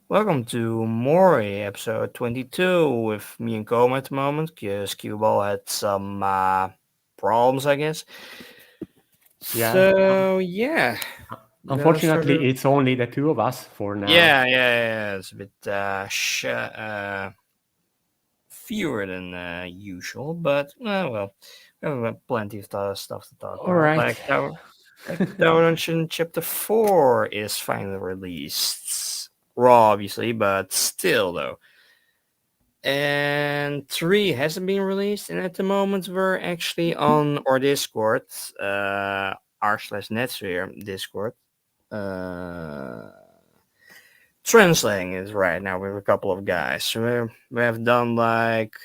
Welcome to Mori, episode 22, with me and Koma at the moment, because Cuball had some problems, I guess. Yeah. So, yeah, sort Unfortunately, of. it's only the two of us for now. Yeah, it's a bit fewer than usual, but, well, we have plenty of stuff to talk All about. right. Like Tower Dungeon Chapter 4 is finally released. Raw, obviously, but still, though. And 3 hasn't been released, and at the moment we're actually on our Discord, r/netsphere Discord, uh, translating it right now with a couple of guys. So we have done like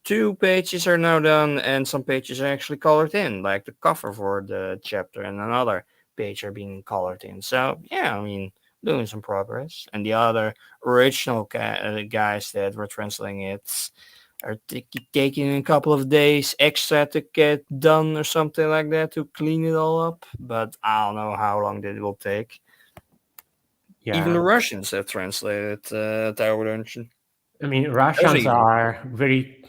2 pages are now done, and some pages are actually colored in, like the cover for the chapter, and another page are being colored in. So yeah, I mean, doing some progress. And the other original guys that were translating it are taking a couple of days extra to get done or something like that to clean it all up. But I don't know how long that will take. Even the Yeah. Russians have translated Tower Dungeon. I mean, Those are Russians easy. are very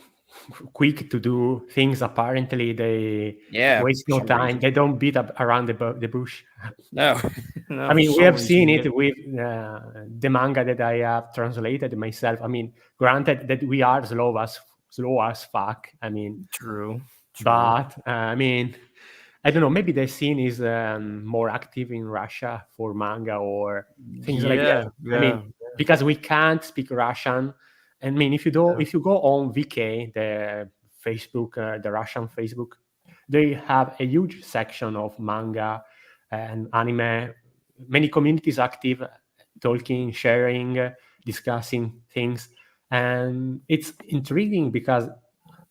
quick to do things. Apparently, they Yeah, waste for no some time. reason. They don't beat up around the bush. No, no, I for mean, we some have reason seen they it do. with the manga that I have translated myself. I mean, granted that we are slow as fuck. I mean, True, true. but I mean, I don't know. Maybe the scene is more active in Russia for manga or things like that. Yeah, I mean, yeah, because we can't speak Russian. I mean, yeah. if you go on VK, the Facebook, the Russian Facebook, they have a huge section of manga and anime. Many communities active, talking, sharing, discussing things, and it's intriguing because,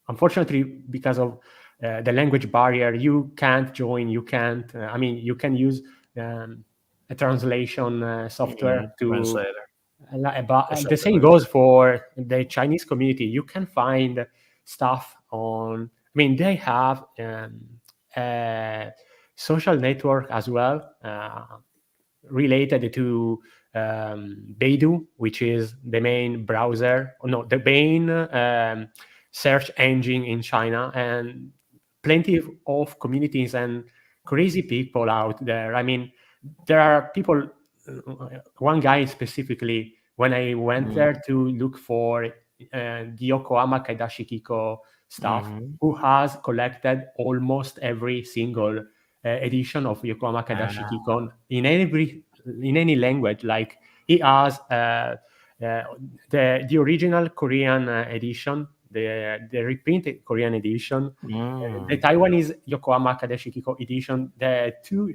unfortunately, because of the language barrier, you can't join. You can't. I mean, you can use a translation software to. Translator or But the something same like goes for the Chinese community. You can find stuff on. I mean, they have a social network as well, related to Beidou, which is the main browser, no, the main search engine in China, and plenty of communities and crazy people out there. I mean, there are people. One guy specifically, when I went that. there to look for the Yokohama Kaidashi Kiko stuff, Mm-hmm. who has collected almost every single edition of Yokohama Kaidashi Uh, Kikon in any language. Like he has the original Korean edition, the reprinted Korean edition, the mm, Taiwanese Yokohama Kaidashi Kiko edition, the two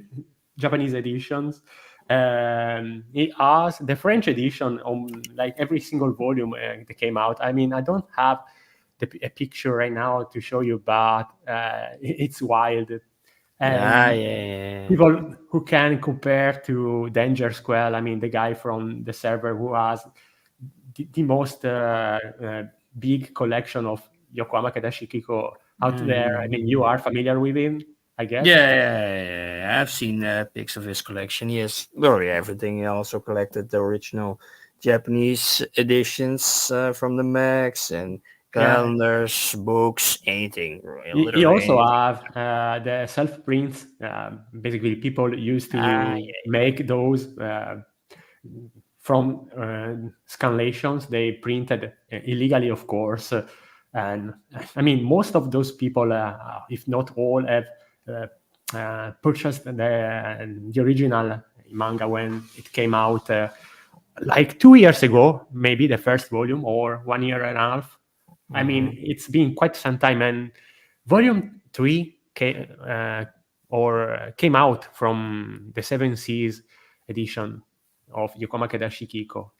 Japanese editions. It has the French edition on like every single volume that came out. I mean, I don't have a picture right now to show you, but it's wild. yeah, And yeah. people who can compare to Danger Squall. I mean, the guy from the server who has the most big collection of Yokohama Kadashi Kiko out there. I mean, you Mm-hmm. are familiar with him, I guess. Yeah. I've seen pics of his collection. He has literally everything. He also collected the original Japanese editions from the Max and Yeah. calendars, books, anything, really, He literally also anything. have the self prints. Basically, people used Ah, to make those from scanlations. They printed illegally, of course. And I mean, most of those people, if not all, have purchased the original manga when it came out, like 2 years ago, maybe the first volume, or 1 year and a half. I yeah. mean, it's been quite some time, and volume three came out from the Seven Seas edition of Yokoma Kedashi Kiko.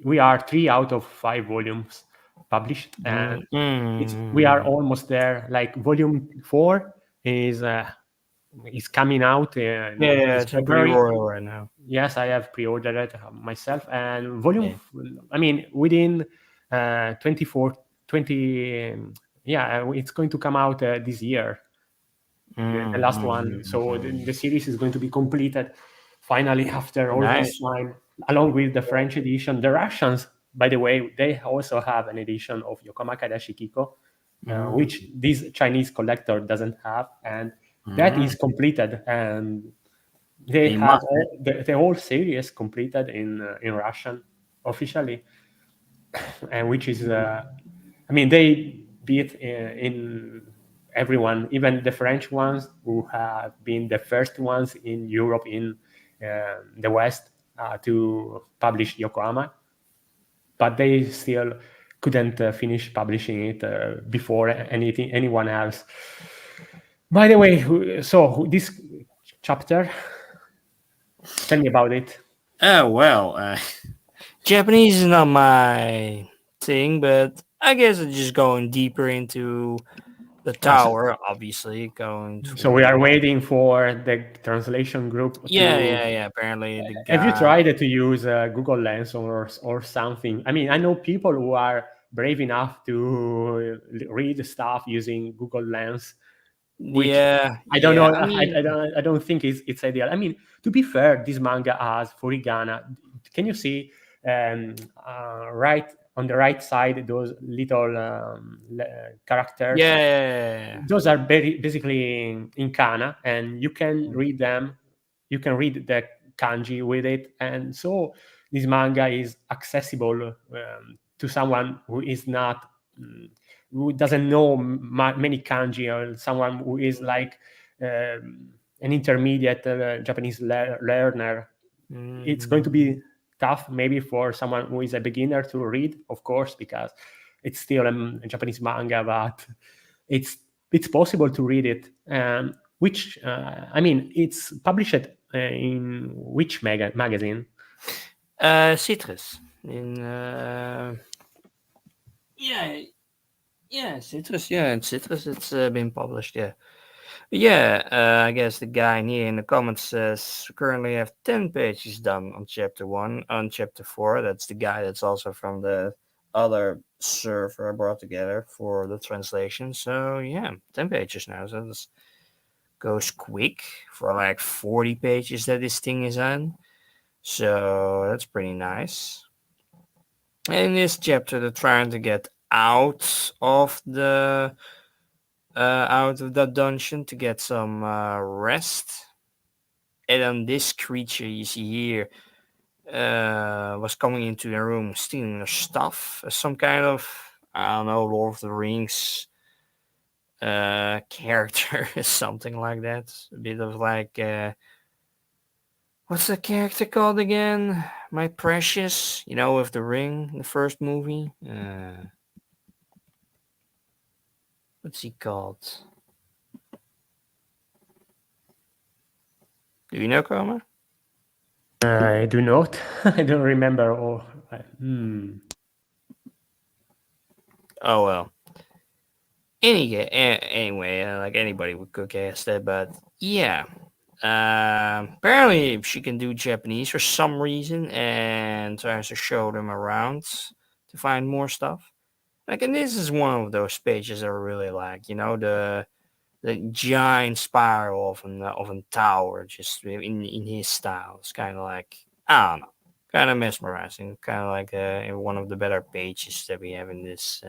We are 3 out of 5 volumes published, and we are Mm-hmm. almost there. Like volume four is uh, is coming out in Yeah, it's a February. pre-royal right now. Yes, I have pre-ordered it myself, and volume. Yeah. I mean, within 24, 20. Yeah, it's going to come out this year, the last one. So Mm-hmm. the series is going to be completed finally after all this Nice. time. along with the French edition. The Russians, by the way, they also have an edition of Yokoma Kadashi Kiko, Mm, which this Chinese collector doesn't have, and that mm. is completed, and they They have must. the whole series completed in Russian officially, and which is, I mean, they beat in everyone, even the French ones who have been the first ones in Europe, in the West, to publish Yokohama, but they still couldn't finish publishing it before anyone else. By the way, this chapter, tell me about it. Oh well, Japanese is not my thing, but I guess it's just going deeper into the Ah, so, tower. Obviously, going so we through. are waiting for the translation group Yeah, to. yeah, yeah. Apparently, the Have you guy. tried to use Google Lens or something? I mean, I know people who are brave enough to read stuff using Google Lens, which Yeah, I don't yeah. know. I mean, I don't think it's ideal. I mean, to be fair, this manga has furigana. Can you see right on the right side those little characters? yeah, yeah, yeah, Those are very basically in kana, and you can yeah. read them. You can read the kanji with it, and so this manga is accessible to someone who is not who doesn't know many kanji, or someone who is like an intermediate Japanese learner. It's going to Mm, be tough maybe for someone who is a beginner to read, of course, because it's still a Japanese manga, but it's it's possible to read it. Which I mean, it's published in which magazine? Citrus. In yeah, yeah, Citrus. Yeah, in Citrus, it's been published. Yeah. Yeah, I guess the guy in here in the comments says we currently have 10 pages done on chapter 1. On chapter 4, that's the guy that's also from the other server I brought together for the translation. So, yeah, 10 pages now. So this goes quick for like 40 pages that this thing is on. So, that's pretty nice. In this chapter, they're trying to get out of the dungeon to get some rest. And then this creature you see here was coming into the room stealing their stuff. Some kind of, I don't know, Lord of the Rings character, something like that. A bit of like, what's the character called again? My Precious, with the ring in the first movie. What's he called? Do you know, Koma? I do not. I don't remember. Or Oh well. Anyway, like anybody would guess that, but yeah. Apparently, she can do Japanese for some reason, and tries to show them around to find more stuff. Like, and this is one of those pages I really like. The giant spiral of a tower, just in his style. It's kind of like, I don't know, kind of mesmerizing. Kind of like one of the better pages that we have in this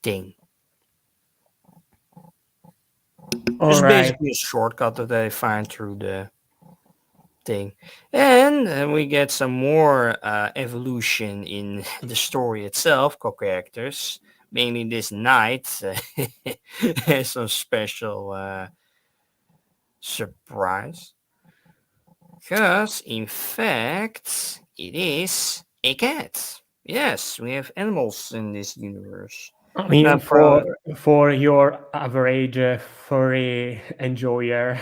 thing. all Just right. basically a shortcut that I find through the thing. And we get some more evolution in the story itself, co-characters. Mainly this knight has some special surprise. Because, in fact, it is a cat. Yes, we have animals in this universe. I mean, Not pro. for your average furry enjoyer.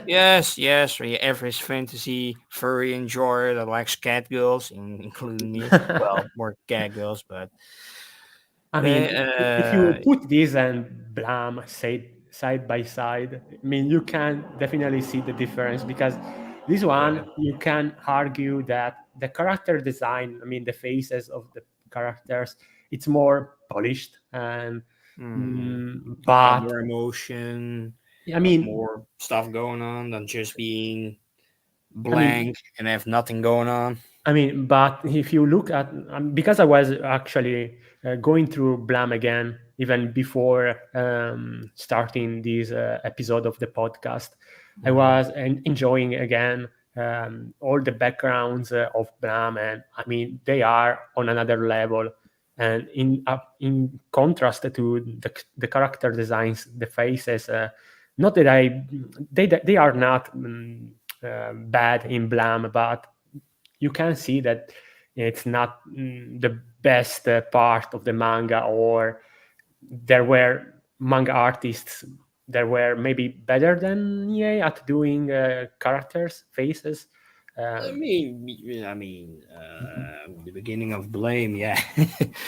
Yes, yes, for your average fantasy furry enjoyer that likes cat girls, including me. Well, more cat girls, but I mean, if you uh, put this and Blam side by side, I mean, you can definitely see the difference, because this yeah. one, you can argue that the character design, I mean, the faces of the characters, it's more polished, and Hmm. Got but more emotion, I got mean, more stuff going on than just being I mean, blank and have nothing going on. but if you look at, because I was actually going through Blam again, even before starting this episode of the podcast, I Mhm. was enjoying again all the backgrounds of Blam, and I mean, they are on another level. And in contrast to the character designs, the faces, not that they are not bad in Blam, but you can see that it's not the best part of the manga, or there were manga artists that were maybe better than EA at doing characters faces. I um, mean, the beginning of Blame, yeah.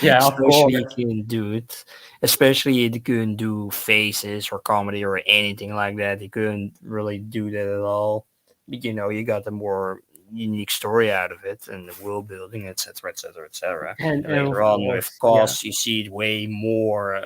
yeah, of Especially course. you can do it. Especially you couldn't do faces or comedy or anything like that. You couldn't really do that at all. But, you got a more unique story out of it and the world building, etc., etc., etc. And And later of on, with course, yeah. costs, you see it way more.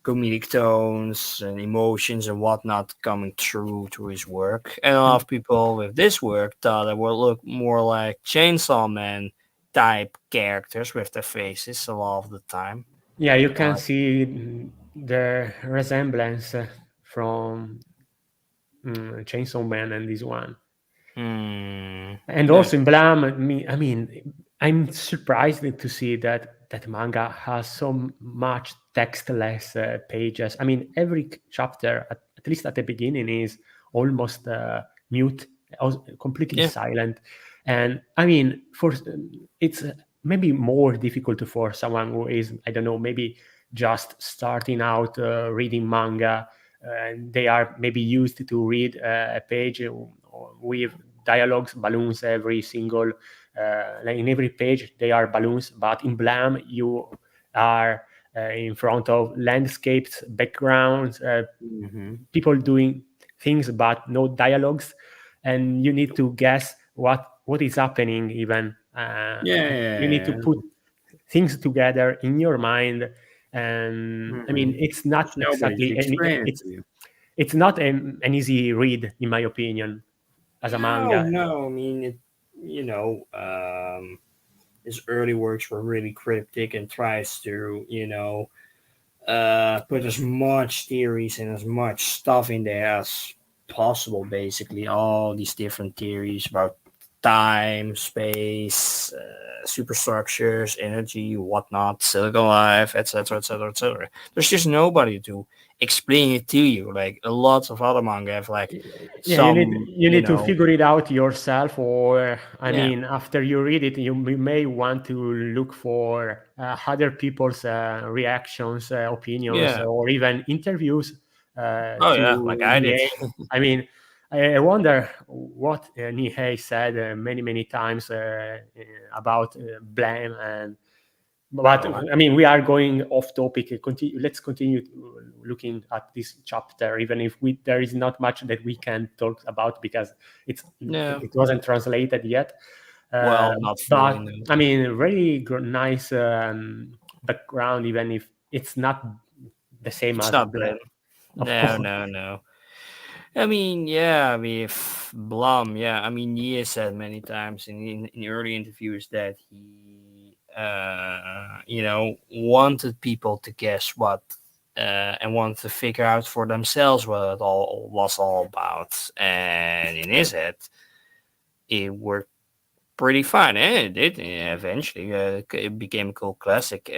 Comedic tones and emotions and whatnot coming through to his work. And a lot of people with this work thought it would look more like Chainsaw Man type characters with their faces a lot of the time. Yeah, you can Uh, see the resemblance from Chainsaw Man and this one. And no, also in Blam, I mean, I'm surprised to see that manga has so much textless pages. I mean, every chapter, at least at the beginning, is almost mute, completely yeah, silent. And I mean, it's maybe more difficult for someone who is, I don't know, maybe just starting out reading manga, and they are maybe used to read a page with dialogues, balloons every single, like in every page they are balloons, but in Blam you are in front of landscapes, backgrounds, hmm people doing things but no dialogues, and you need to guess what is happening even. yeah, You need to yeah, put things together in your mind. And I mean, mm it's There's not nobody to exactly explain it to you. it's not an easy read, in my opinion, as a No, manga. no, I mean, his early works were really cryptic and tries to, put as much theories and as much stuff in there as possible. Basically, all these different theories about time, space, superstructures, energy, whatnot, silicon life, etc., etc., etc. There's just nobody to explain it to you. Like lots of other manga have like Yeah, some, you need to figure it out yourself, or I yeah, mean, after you read it, you may want to look for other people's reactions, opinions, yeah, or even interviews oh yeah, like to I did. Nihei. I mean, I wonder what Nihei said many times about blame. And but Oh, I mean, we are going off topic. Let's continue looking at this chapter, even if there is not much that we can talk about because no, it wasn't translated yet. Uh, well, not fully, but no. I mean, really nice background, even if it's not the same It's as not Blair, blame. of No, course. no, no. I mean, yeah, I mean, if Blum, yeah, I mean, he has said many times in early interviews that he, wanted people to guess what, and wanted to figure out for themselves what it all was all about. And in his head, it worked pretty fine, and it did eventually. It became a cult classic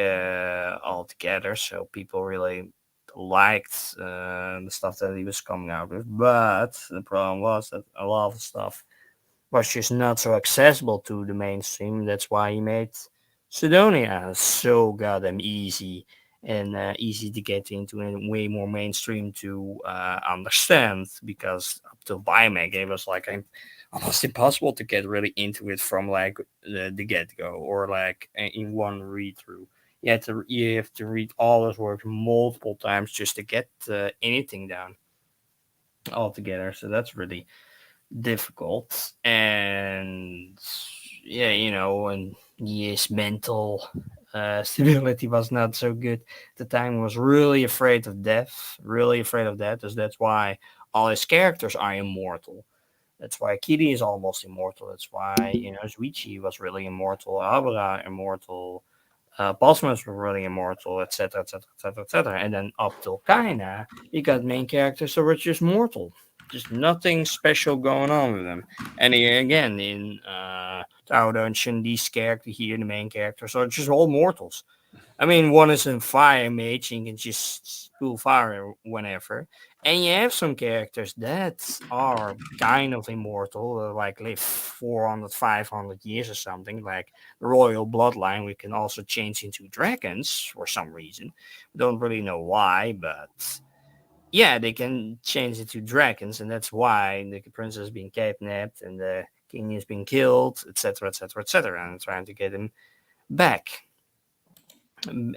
altogether, so people really liked the stuff that he was coming out with. But the problem was that a lot of the stuff was just not so accessible to the mainstream. That's why he made Sidonia so goddamn easy and easy to get into and way more mainstream to understand because up till Biomag it was like almost impossible to get really into it from like the get go or like in one read through. You have to read all his work multiple times just to get anything down altogether. So that's really difficult. And yeah, and his mental stability was not so good. At the time, he was really afraid of death, really afraid of death, because that's why all his characters are immortal. That's why Kitty is almost immortal. That's why, Zuichi was really immortal, Abra immortal, Bosmos were really immortal, etc., etc., etc., etc. And then up till Kaina, you got main characters that were just mortal. Just nothing special going on with them. And again, in Taudo and Shundi's character here, the main characters are just all mortals. I mean, one is a fire mage and can just spew fire whenever. And you have some characters that are kind of immortal, like live 400, 500 years or something, like the royal bloodline. We can also change into dragons for some reason. We don't really know why, but yeah, they can change into dragons, and that's why the princess is being kidnapped and the king is being killed, etc., etc., etc., and trying to get him back.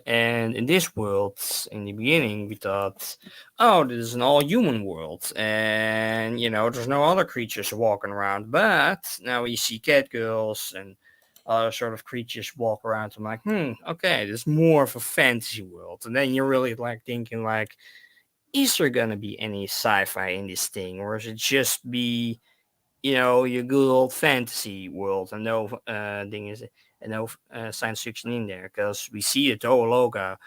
And in this world, in the beginning, we thought, oh, this is an all human world. And, there's no other creatures walking around. But now we see cat girls and other sort of creatures walk around. I'm like, okay, this is more of a fantasy world. And then you're really like thinking, like, is there going to be any sci fi in this thing? Or is it just be your good old fantasy world, and no thing is, and no science fiction in there, because we see the Toa logo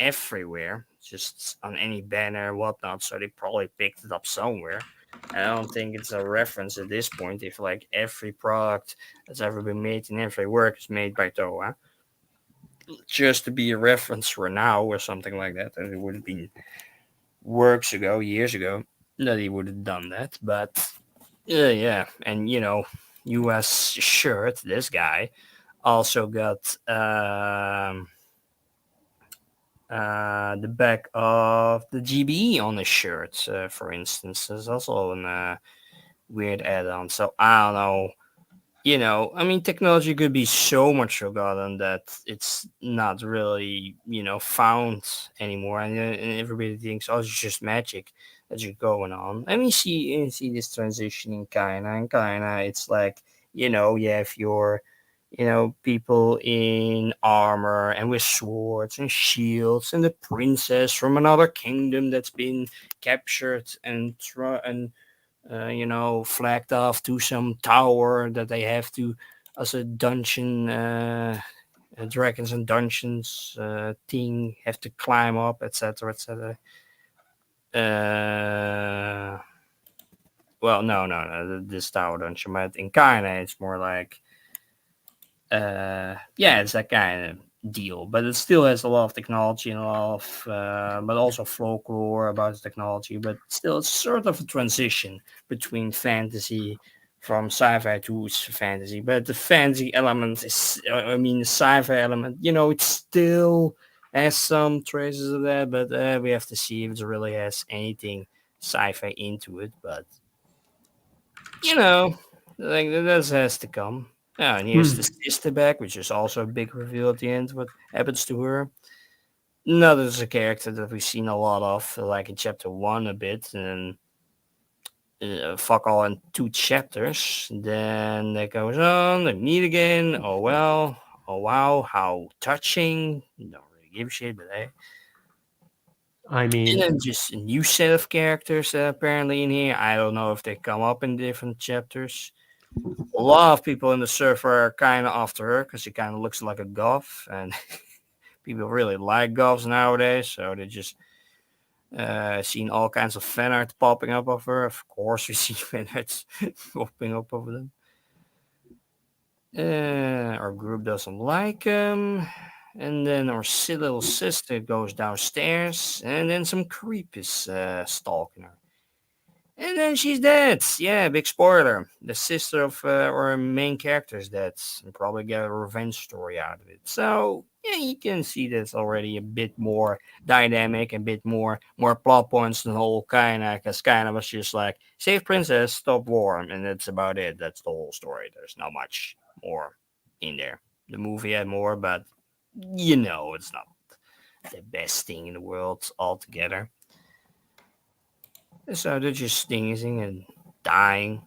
everywhere, just on any banner, whatnot. So they probably picked it up somewhere. I don't think it's a reference at this point. If like every product that's ever been made in every work is made by Toa, just to be a reference for now or something like that, and it would have been works ago, years ago, that he would have done that. But yeah, and U.S. shirt. This guy also got the back of the GBE on his shirt, for instance. There's also a weird add-on. So I don't know. I mean, technology could be so much forgotten that it's not really, found anymore, and everybody thinks, oh, it's just magic that's just going on. I mean, see this transition in Kaina. In Kaina, it's like, you have your, people in armor and with swords and shields, and the princess from another kingdom that's been captured and flagged off to some tower that they have to, as a dungeon, dragons and dungeons thing, have to climb up, etc., etc. Well, no, this tower dungeon, but in Kaina, it's more like, yeah, it's that kind of deal, but it still has a lot of technology and a lot of, but also folklore about the technology. But still, it's sort of a transition between fantasy, from sci-fi to fantasy. But the fantasy element is, I mean, the sci-fi element, it still has some traces of that. But we have to see if it really has anything sci-fi into it. But like that has to come. Yeah, and here's the Hmm. sister back, which is also a big reveal at the end. What happens to her? Another is a character that we've seen a lot of, like in chapter one a bit, and fuck all in two chapters. Then that goes on. They meet again. Oh well. Oh wow. How touching. Don't really give a shit, but hey. I And mean, then just a new set of characters apparently in here. I don't know if they come up in different chapters. A lot of people in the server are kind of after her because she kind of looks like a goth, and people really like goths nowadays. So they just seen all kinds of fan art popping up of her. Of course, we see fan arts popping up of them. Our group doesn't like him. And then our little sister goes downstairs, and then some creep is stalking her. And then she's dead. Yeah, big spoiler. The sister of our main character is dead. And probably get a revenge story out of it. So yeah, you can see that's already a bit more dynamic, a bit more plot points than the whole Kaina. Because Kaina was just like save princess, stop war, and that's about it. That's the whole story. There's not much more in there. The movie had more, but it's not the best thing in the world altogether. So they're just sneezing and dying.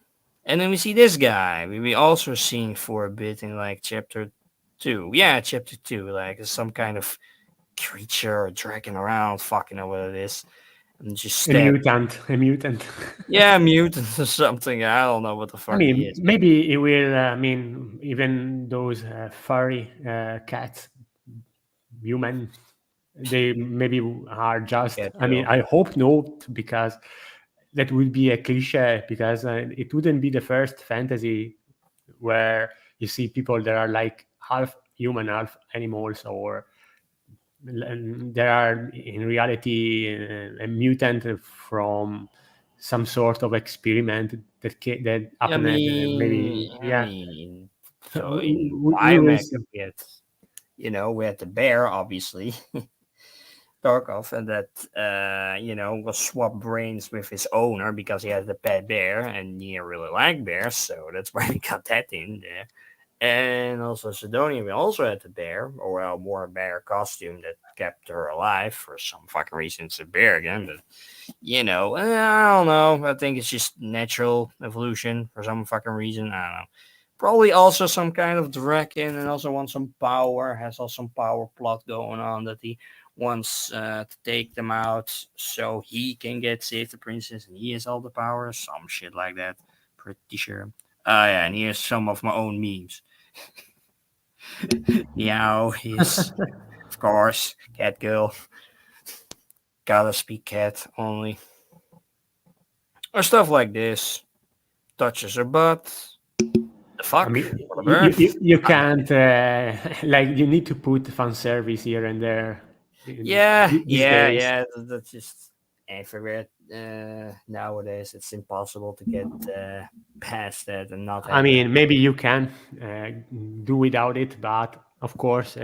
And then we see this guy. We also seen for a bit in like chapter two. Yeah, chapter two. Like some kind of creature or dragging around. Fucking know what it is. and just A stab. mutant, a mutant. Yeah, mutant or something. I don't know what the I fuck he mean, is. maybe it will. I mean, even those furry cats, human, they maybe are just. Cat I mean, girl. I hope not, because that would be a cliche. Because it wouldn't be the first fantasy where you see people that are like half human, half animals, or there are in reality a mutant from some sort of experiment that I happened, mean, maybe. I Yeah. mean, so we, in we will Biomac see. we had, we had the bear, obviously, Tarkov, and that, was swap brains with his owner because he has the pet bear and he really liked bears, so that's why we got that in there. And also Sidonia, we also had the bear, or well, more a bear costume that kept her alive for some fucking reason. It's a bear again, but I don't know. I think it's just natural evolution for some fucking reason. I don't know. Probably also some kind of dragon, and also wants some power. Has also some power plot going on that he wants to take them out so he can get save the princess, and he has all the power. Some shit like that. Pretty sure. Oh yeah, and here's some of my own memes. Meow, he's of course cat girl. Gotta speak cat only, or stuff like this. Touches her butt. The I fuck? mean, For the you, birth? you, you I don't know. can't like, you need to put fan service here and there Yeah, these yeah, days. yeah. That's just everywhere. Nowadays, it's impossible to get past that and not I have that. mean, maybe you can uh, do without it, but of course,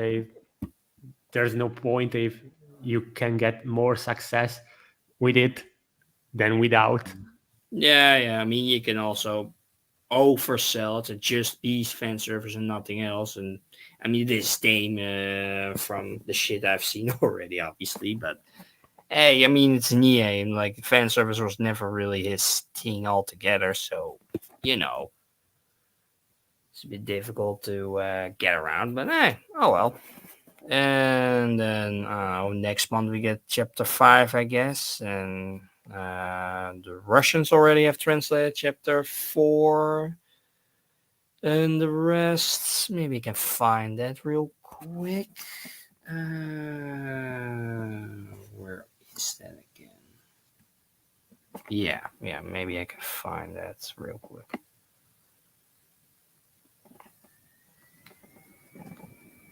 there's no point if you can get more success with it than without. Yeah, yeah. I mean, you can also oversell it to just be fan service and nothing else. And I mean, this tame from the shit I've seen already, obviously. But hey, I mean, it's an EA, and like fan service was never really his thing altogether. So, you know, it's a bit difficult to get around. But hey, oh well. And then next month we get chapter 5, I guess, and the Russians already have translated chapter 4, and the rest maybe I can find that real quick. Where is that again? Yeah, yeah, maybe I can find that real quick.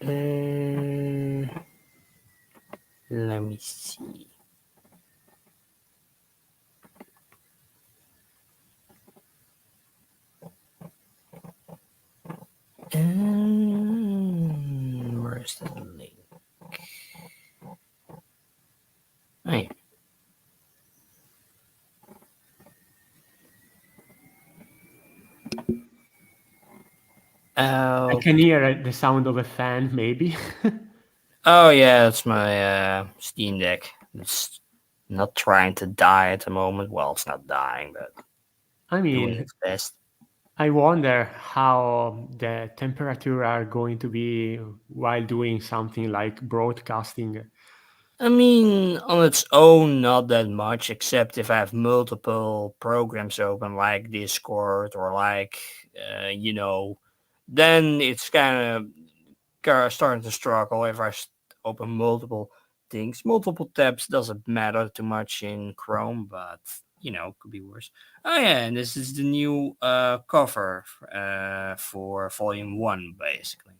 Uh, Let me see. Where's the link? Hey. I Oh, can hear the sound of a fan, maybe. oh yeah, that's my Steam Deck. It's not trying to die at the moment. Well, it's not dying, but I doing mean, its best. I wonder how the temperature are going to be while doing something like broadcasting. I mean, on its own, not that much, except if I have multiple programs open, like Discord or like, then it's kind of starting to struggle if I open multiple things. Multiple tabs doesn't matter too much in Chrome, but, could be worse. Oh, yeah, and this is the new cover for Volume 1, basically.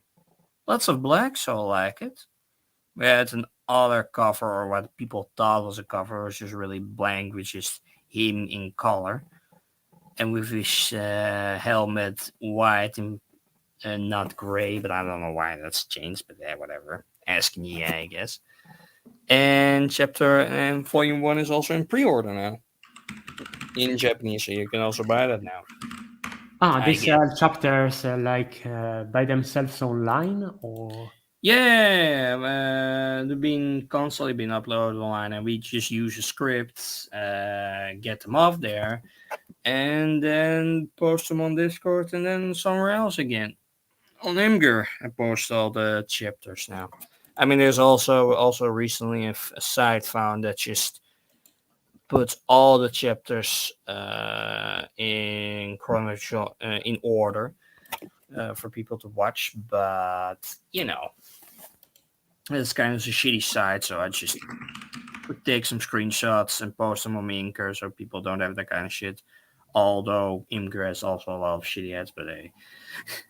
Lots of black, so I like it. Yeah, it's an other cover, or what people thought was a cover, which is really blank, which is him in color and with his helmet white and not gray, but I don't know why that's changed. But yeah, whatever. Asking EA, I guess. And chapter and volume 1 is also in pre-order now in Japanese, so you can also buy that now. Ah, I these guess. chapters like by themselves online, or Yeah, they've been constantly been uploaded online, and we just use a script, get them off there, and then post them on Discord, and then somewhere else again on Imgur. I post all the chapters now. I mean, there's also recently a site found that just put all the chapters in chronological in order for people to watch, but it's kind of a shitty site, so I just would take some screenshots and post them on Imgur so people don't have that kind of shit. Although Imgur has also a lot of shitty ads, but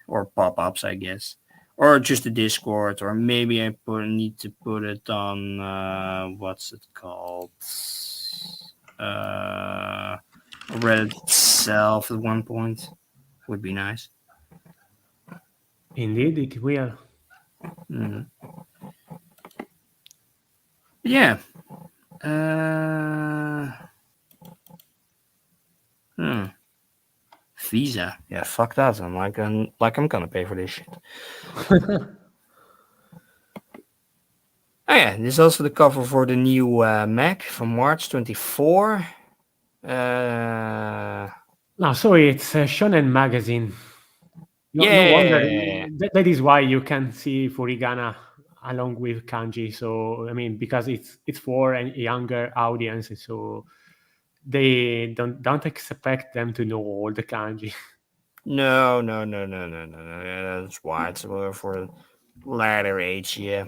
or pop-ups, I guess, or just a Discord, or maybe I need to put it on what's it called, Reddit itself at one point. Would be nice. Indeed, it will. Mm. Yeah. Uh, hmm. Visa. Yeah, fuck that. I'm gonna pay for this shit. Oh yeah, this is also the cover for the new Mac from March 24. No, so it's a shonen magazine. No wonder. Yeah. That is why you can see Furigana along with kanji. So I mean, because it's for a younger audience, so they don't expect them to know all the kanji. No. Yeah, that's why it's for latter age. Yeah.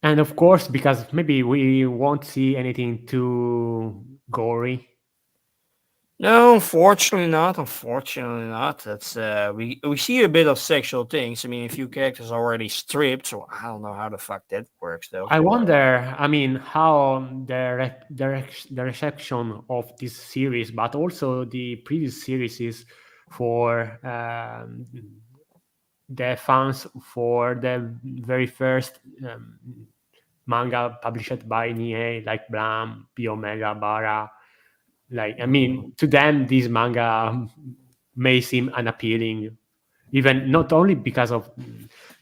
And of course, because maybe we won't see anything too gory. No, unfortunately not. Unfortunately not. That's we see a bit of sexual things. I mean, a few characters are already stripped, so I don't know how the fuck that works though. I wonder, I mean, how the reception of this series, but also the previous series is for the fans for the very first manga published by Nie, like Blam, P Omega, Bara. Like, I mean, to them, this manga may seem unappealing, even not only because of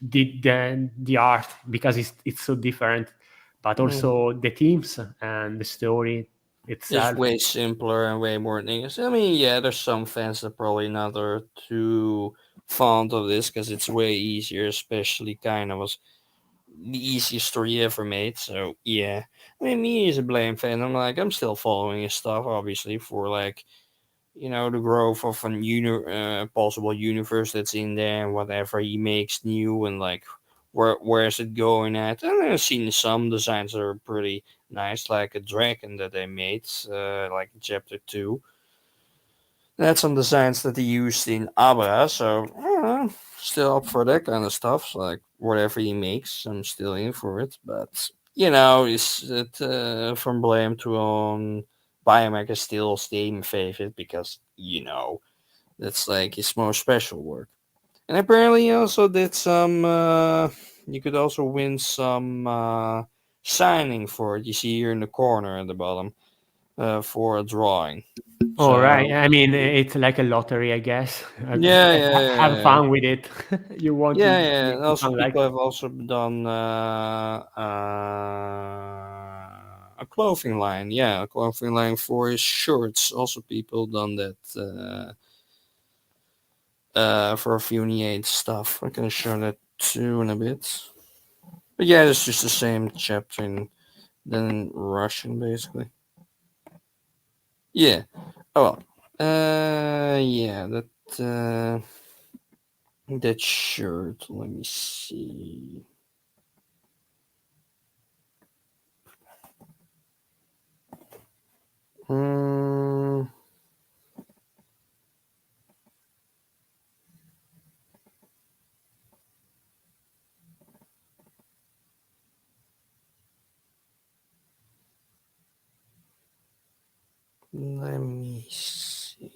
the art, because it's so different, but also the themes and the story It's itself. way simpler and way more things. I mean, yeah, there's some fans that probably not are too fond of this because it's way easier, especially kind of was the easiest story ever made. So yeah, I mean, me as a Blame fan, I'm still following his stuff, obviously, for like the growth of a possible universe that's in there and whatever he makes new and like where's it going at. And I've seen some designs that are pretty nice, like a dragon that they made, like in chapter 2. That's some designs that he used in Abra, so still up for that kind of stuff. So, like whatever he makes, I'm still in for it. But is it from Blame to Biomac is still staying favorite because that's like his most special work. And apparently he also did some. You could also win some signing for it. You see here in the corner at the bottom for a drawing. All right. So I mean, it's like a lottery, I guess. yeah, yeah, Have yeah, fun with it. You want yeah, to yeah. make And also, fun like. people have also done a clothing line. Yeah, a clothing line for his shirts. Also, people done that for a few Uniate stuff. I'm gonna show that too in a bit. But yeah, it's just the same chapter in then in Russian, basically. Yeah. Oh well. Yeah, that shirt. Let me see. Hmm. Let me see.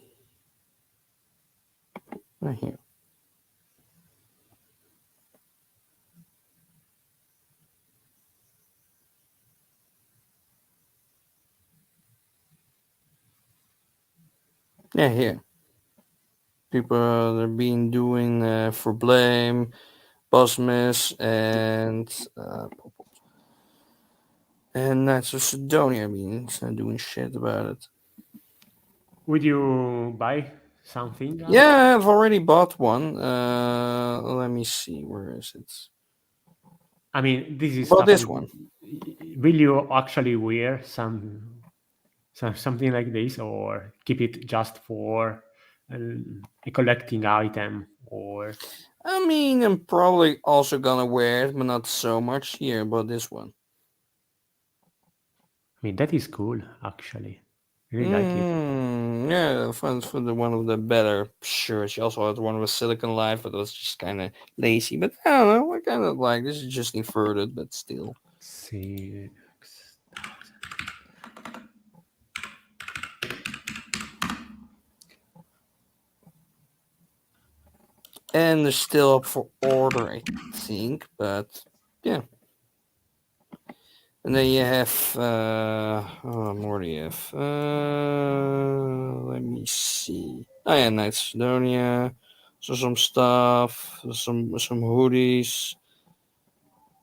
Right here. Yeah, here. People are being doing for blame, Bosmus, and Knights of Sidonia. I mean, it's not doing shit about it. Would you buy something? Yeah, I've already bought one. Let me see. Where is it? I mean, this is Well, stuff. this one. Will you actually wear some? something like this, or keep it just for a collecting item? Or I mean, I'm probably also gonna wear it, but not so much. Here, about this one. I mean, that is cool, actually. I really like it. Yeah, for the one of the better shirts. She also had one with Silicon Life, but it was just kind of lazy. But I don't know. I kind of like this. Is just inverted, but still. See, And they're still up for order, I think. But yeah. And then you have Mori have. Let me see. Oh yeah, Night Sidonia. So some stuff, some hoodies.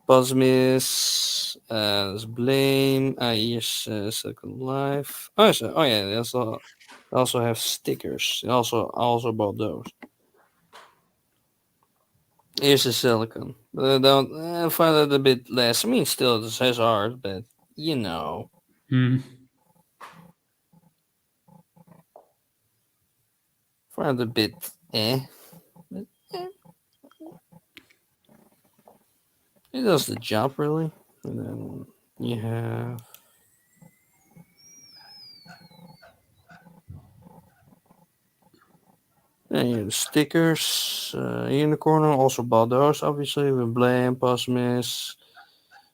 Buzzmiss, there's Blame, here's Second Life. Oh yeah, they also have stickers. I also bought those. Here's the silicon. But I don't I find it a bit less. I mean, still it says art, but you know, mm, find it a bit But, eh, it does the job really. And then you have stickers here in the corner. Also bought those, obviously, with Blame, Posmus,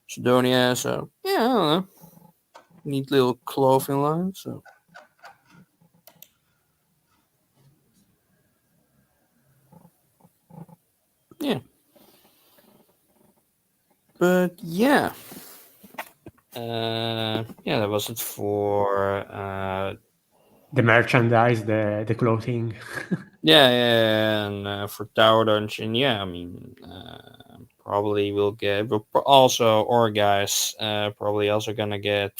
Sidonia. So, yeah, I don't know. Neat little clothing line. So, yeah. But, yeah. Yeah, that was it for the merchandise, the clothing. yeah, and for Tower Dungeon, yeah, I mean, probably we'll get, but also, or guys, probably also gonna get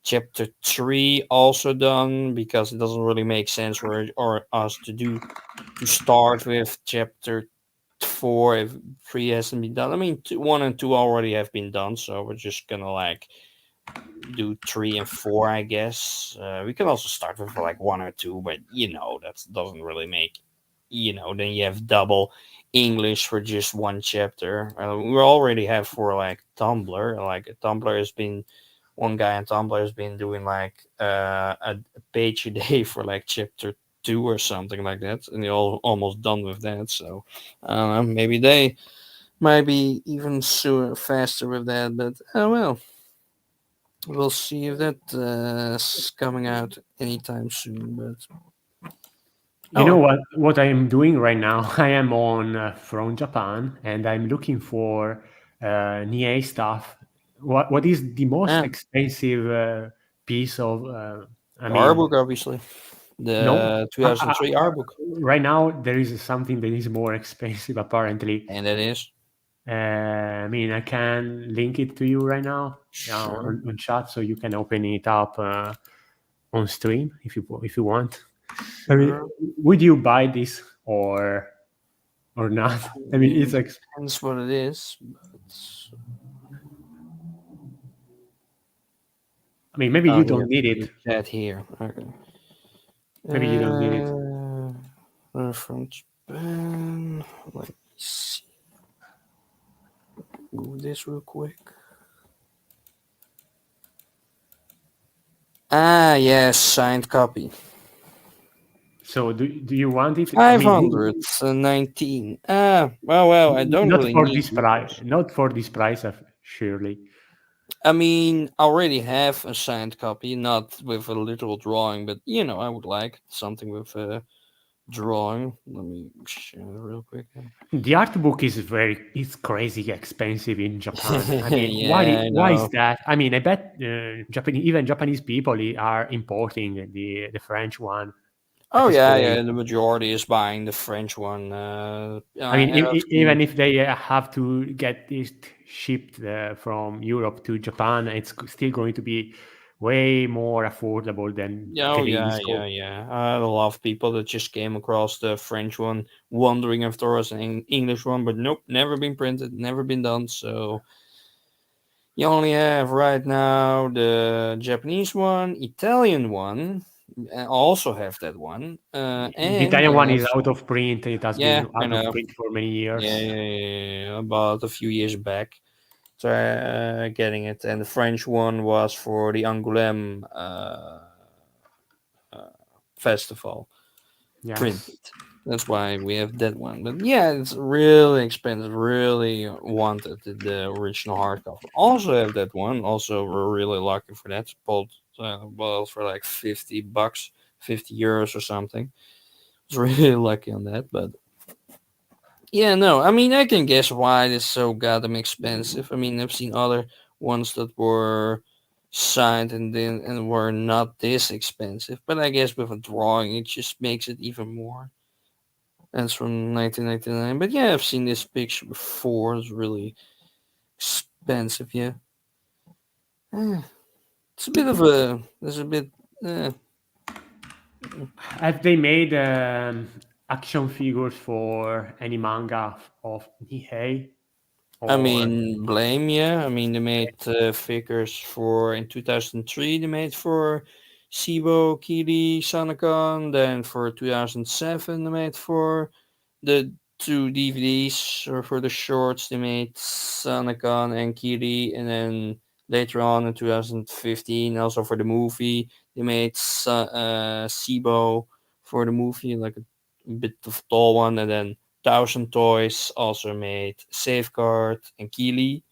chapter 3 also done because it doesn't really make sense for or us to start with chapter 4 if 3 hasn't been done. I mean, 1 and 2 already have been done, so we're just gonna like do 3 and 4, I guess. We can also start with like 1 or 2, but that doesn't really make, then you have double English for just one chapter. We already have for like Tumblr. Like Tumblr has been, one guy on Tumblr has been doing like a page a day for like chapter 2 or something like that, and they're all almost done with that. So I don't know, maybe they might be even sooner, faster with that, but oh well. We'll see if that is coming out anytime soon. But You oh know well. what I am doing right now? I am on from Japan, and I'm looking for Nie stuff. What is the most And expensive piece of? I the art mean, book, obviously, no. the 2003 art book, Right now, there is something that is more expensive, apparently. and that is I mean, I can link it to you right now, sure. on chat, so you can open it up on stream if you want. I mean, Sure. would you buy this or not? I I mean, mean, it's like, depends what it is. But I mean, maybe oh, you here don't need in it. chat here. Okay. Maybe you don't need it. From Japan. Let me see. Move this real quick. Ah, yes, signed copy. So do you want it? I Five mean, hundred nineteen. Ah, well, I don't not really for need this it. price. Not for this price, surely. I mean, I already have a signed copy, not with a literal drawing, but I would like something with a drawing. Let me share it real quick. The art book is it's crazy expensive in Japan. I mean, Yeah, I why is know. that? I mean, I bet Japanese, even Japanese people are importing the French one at Oh this yeah. point. The majority is buying the French one. I mean, I've seen. even if they have to get this shipped from Europe to Japan, it's still going to be way more affordable than Yeah, oh getting yeah, this. yeah. I had a lot of people that just came across the French one, wondering if there was an English one, but nope, never been printed, never been done. So You only have right now the Japanese one, Italian one. I also have that one, The and Italian you one have is out of print. It has yeah, been I out of know, print for many yeah, years. yeah, yeah, yeah, about a few years back. So getting it, and the French one was for the Angoulême uh, festival printed. Yes. That's why we have that one. But yeah, it's really expensive. Really wanted the original hardcover. Also have that one. Also, we're really lucky for that. Bought well for like $50, €50 or something. Was really lucky on that. But yeah, no. I mean, I can guess why it is so goddamn expensive. I mean, I've seen other ones that were signed and were not this expensive. But I guess with a drawing, it just makes it even more. That's from 1999. But yeah, I've seen this picture before. It's really expensive. Yeah, Eh, it's a bit of a. There's a bit. Eh. Have they made action figures for any manga of Nihei? I Or mean, blame. Yeah, I mean they made figures for in 2003. They made for Sibo, Kiri, Sanakon. Then for 2007, they made for the two DVDs or for the shorts. They made Sanakon and Kiri, and then later on in 2015, also for the movie, they made Sibo for the movie, like a bit of tall one, and then Thousand Toys also made Safeguard and Keely.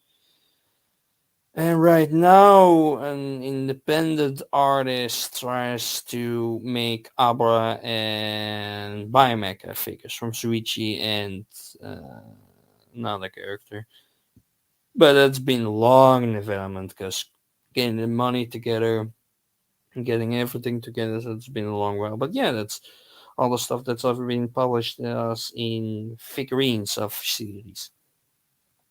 And right now, an independent artist tries to make Abra and Biomecha figures from Suichi and uh, another character. But it's been long in development because getting the money together and getting everything together, so it's been a long while. But yeah, that's all the stuff that's ever been published as in figurines of series.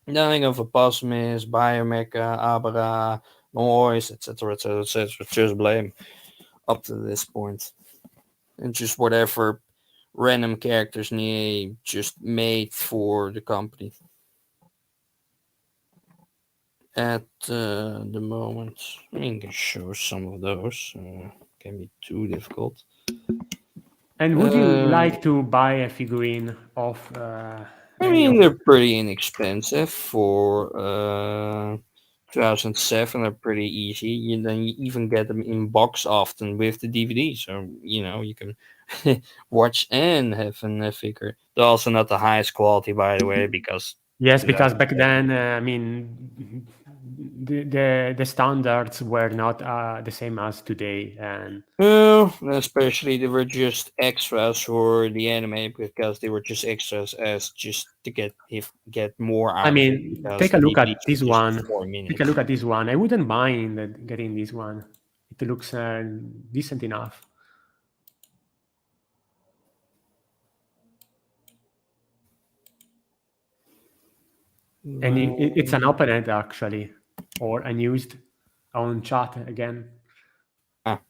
Nothing of Aposmus, Biomecha, Abra, Noise, etc., etc., etc. Just blame up to this point. And just whatever random characters need just made for the company at the moment. I mean, I can show some of those. Can be too difficult. and would you Uh, like to buy a figurine of I any mean, of? they're pretty inexpensive for 2007. They're pretty easy. Then you even get them in box often with the DVD, so you know you can watch and have a figure. They're also not the highest quality, by the way, because Yes, because back 2007. then, I mean, the standards were not the same as today, and Well, especially they were just extras for the anime because they were just extras as just to get more I out of it mean, because take a the look DVDs at were this just one. 4 minutes. Take a look at this one. I wouldn't mind getting this one. It looks decent enough, and it's an Well, open end actually, or unused on chat again. ah,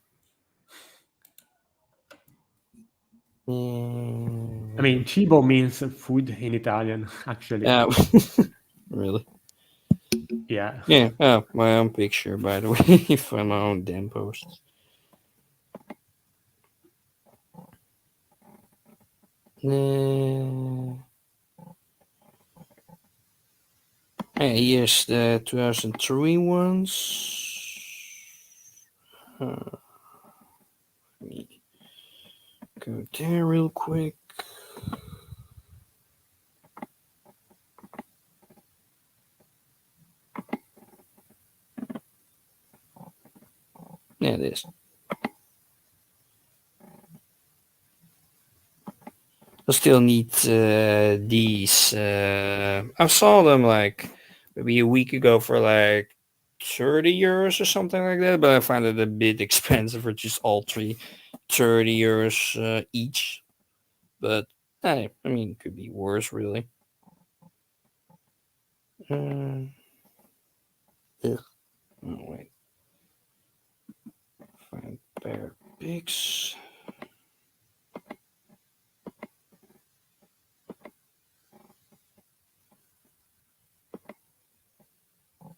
I mean, mm, cibo means food in Italian, actually. yeah, really? Yeah. Yeah, oh, my own picture, by the way, for my own damn post. Uh, here's the 2003 ones. Let me go there real quick. Yeah, it is. I still need these. I saw them like maybe a week ago for like €30 or something like that, but I find it a bit expensive for just all three, €30 each. But I mean, it could be worse, really. Ugh. Oh wait, find bear pics.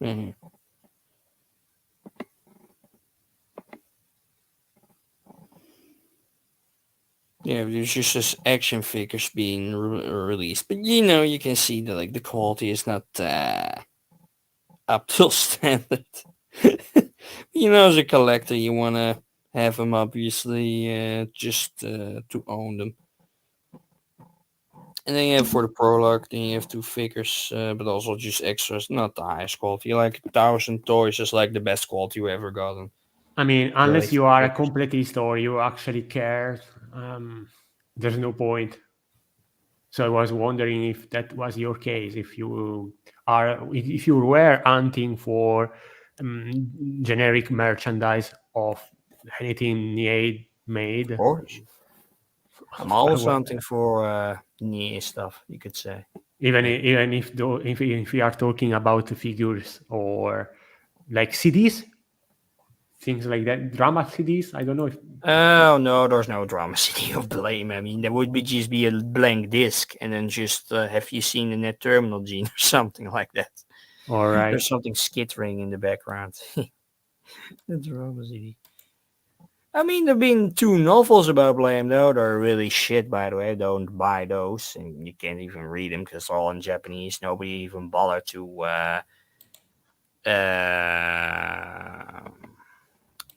Mhm. Yeah, there's just this action figures being released, but you can see that like the quality is not up to standard. As a collector, you wanna have them obviously just to own them. And then you have for the prologue, then you have two figures, but also just extras, not the highest quality. Like 1,000 toys is like the best quality you ever gotten. I mean, unless Related you to are a figures. completist or you actually care, um, there's no point. So I was wondering if that was your case, if you were hunting for generic merchandise of anything Of made. course. I'm always hunting for near stuff, you could say. Yeah. Even if we are talking about figures or like CDs, things like that, drama CDs. I don't know if. Oh no, there's no drama city of blame. I mean, there would be just be a blank disc, and then just have you seen the net terminal gene or something like that? All right. There's something skittering in the background. The drama city. I mean, there've been two novels about Blame though. They're really shit, by the way. Don't buy those, and you can't even read them because all in Japanese. Nobody even bothered to uh,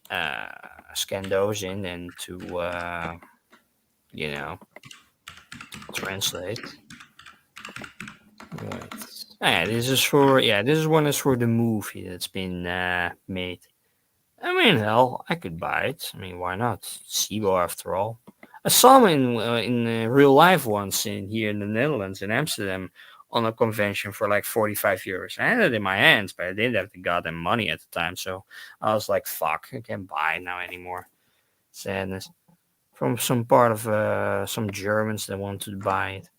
uh, scan those in and to you know translate. Right. This is one is for the movie that's been made. I mean, hell, I could buy it. I mean, why not? SIBO after all. I saw him in real life once in here in the Netherlands in Amsterdam on a convention for like 45 euros. I had it in my hands, but I didn't have the goddamn money at the time, so I was like, "Fuck, I can't buy it now anymore." Sadness from some part of some Germans that wanted to buy it.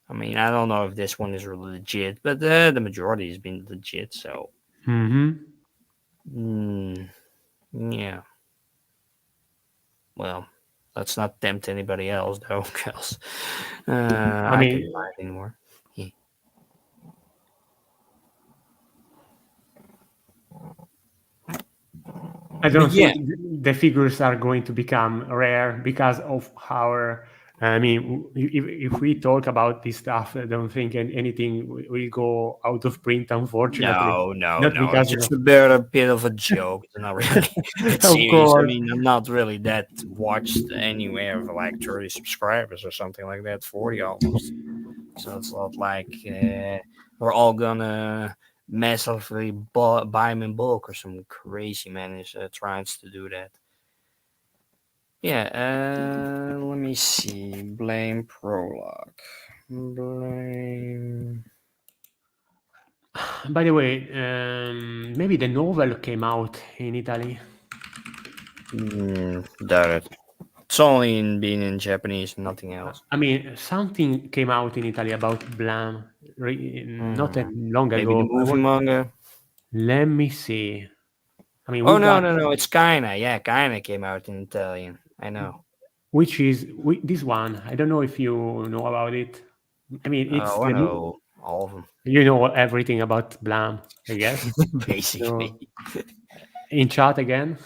I mean, I don't know if this one is legit, but the majority has been legit. So, Mm-hmm. mm, yeah. Well, let's not tempt anybody else, though, because I I mean, can buy it anymore. Yeah. I But don't yeah, think the figures are going to become rare because of our. I mean, if we talk about this stuff, I don't think anything will go out of print, unfortunately. no, no, Not no. It's because just a bit of a joke. It's not really of serious. I course. mean, I'm not really that watched anywhere of like 30 subscribers or something like that, 40 almost. So it's not like we're all gonna massively buy them in bulk or some crazy man is trying to do that. Yeah, let me see. Blame prologue. Blame. By the way, maybe the novel came out in Italy. Doubt it. It's only in being in Japanese and nothing else. I mean, something came out in Italy about Blam not that Hmm. long Maybe the ago. movie manga. Let me see. I mean, we Oh no, got no, no! It's Kaina. Yeah, Kaina came out in Italian. I know. this one. I don't know if you know about it. I mean, it's Oh, I know all of them. you know everything about Blam, I guess. Basically. So in chat again,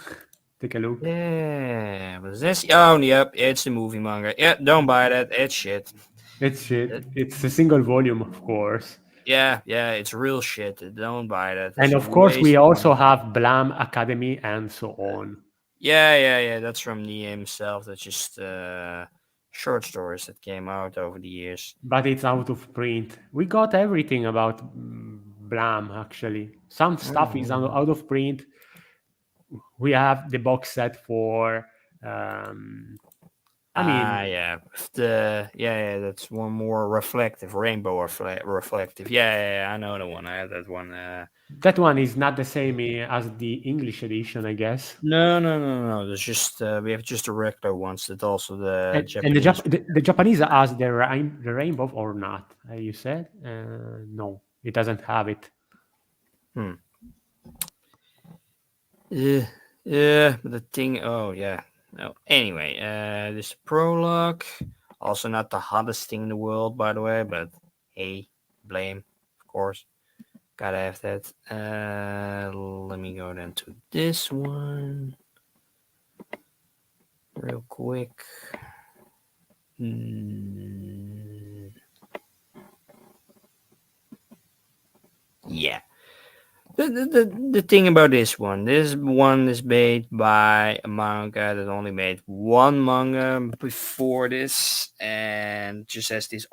take a look. Yeah, was this? Oh, yep, it's the movie manga. Yeah, don't buy that. It's shit. It's Uh, shit. It's a single volume, of course. Yeah, yeah, it's real shit. Don't buy that. And It's a of course, waste we of also money. have Blam Academy and so on. Yeah, yeah, yeah. That's from Nia himself. That's just short stories that came out over the years. But it's out of print. We got everything about Blam, actually. Some stuff is Mhm. out of print. We have the box set for. Um, I Ah, mean, yeah. Yeah, that's one more reflective, rainbow reflective. Yeah, yeah, yeah, I know the one. I have that one. that one is not the same as the English edition, I guess. No, no, no, no. There's just we have just the regular ones. That also the And Japanese. The Japanese has the rainbow or not? You said no, it doesn't have it. Hmm. Yeah, yeah, but the thing. Oh, yeah. No. Anyway, this prologue. Also, not the hottest thing in the world, by the way. But hey, blame, of course. Gotta have that. Let me go then to this one. real quick. Mm, yeah. The thing about this one is made by a manga that only made one manga before this, and just has this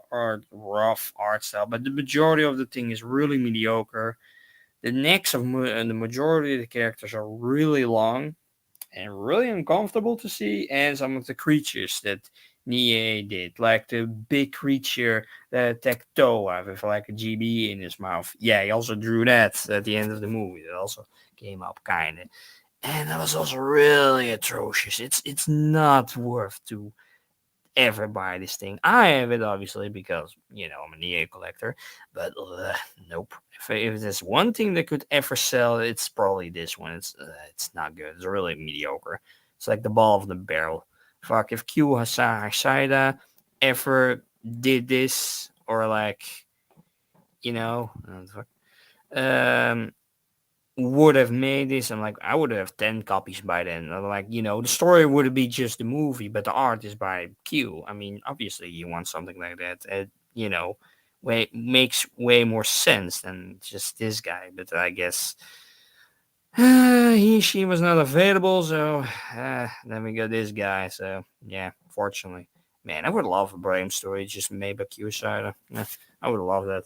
rough art style. But the majority of the thing is really mediocre. The necks of the majority of the characters are really long and really uncomfortable to see, and some of the creatures that Nie did, like the big creature that attacked Toa with like a GB in his mouth. Yeah, he also drew that at the end of the movie. That also came up kind of, and that was also really atrocious. It's not worth to ever buy this thing. I have it obviously because I'm an EA collector, but nope. If there's one thing that could ever sell, it's probably this one. It's not good. It's really mediocre. It's like the ball of the barrel. Fuck, if Q Hasaida ever did this, or like fuck, um would have made this, and like I would have 10 copies by then. Like, the story would be just the movie, but the art is by Q. I mean, obviously you want something like that. Makes way more sense than just this guy. But I guess she was not available, so then we got this guy. So yeah, fortunately, man, I would love a Brave story just made by Q Side. I would love that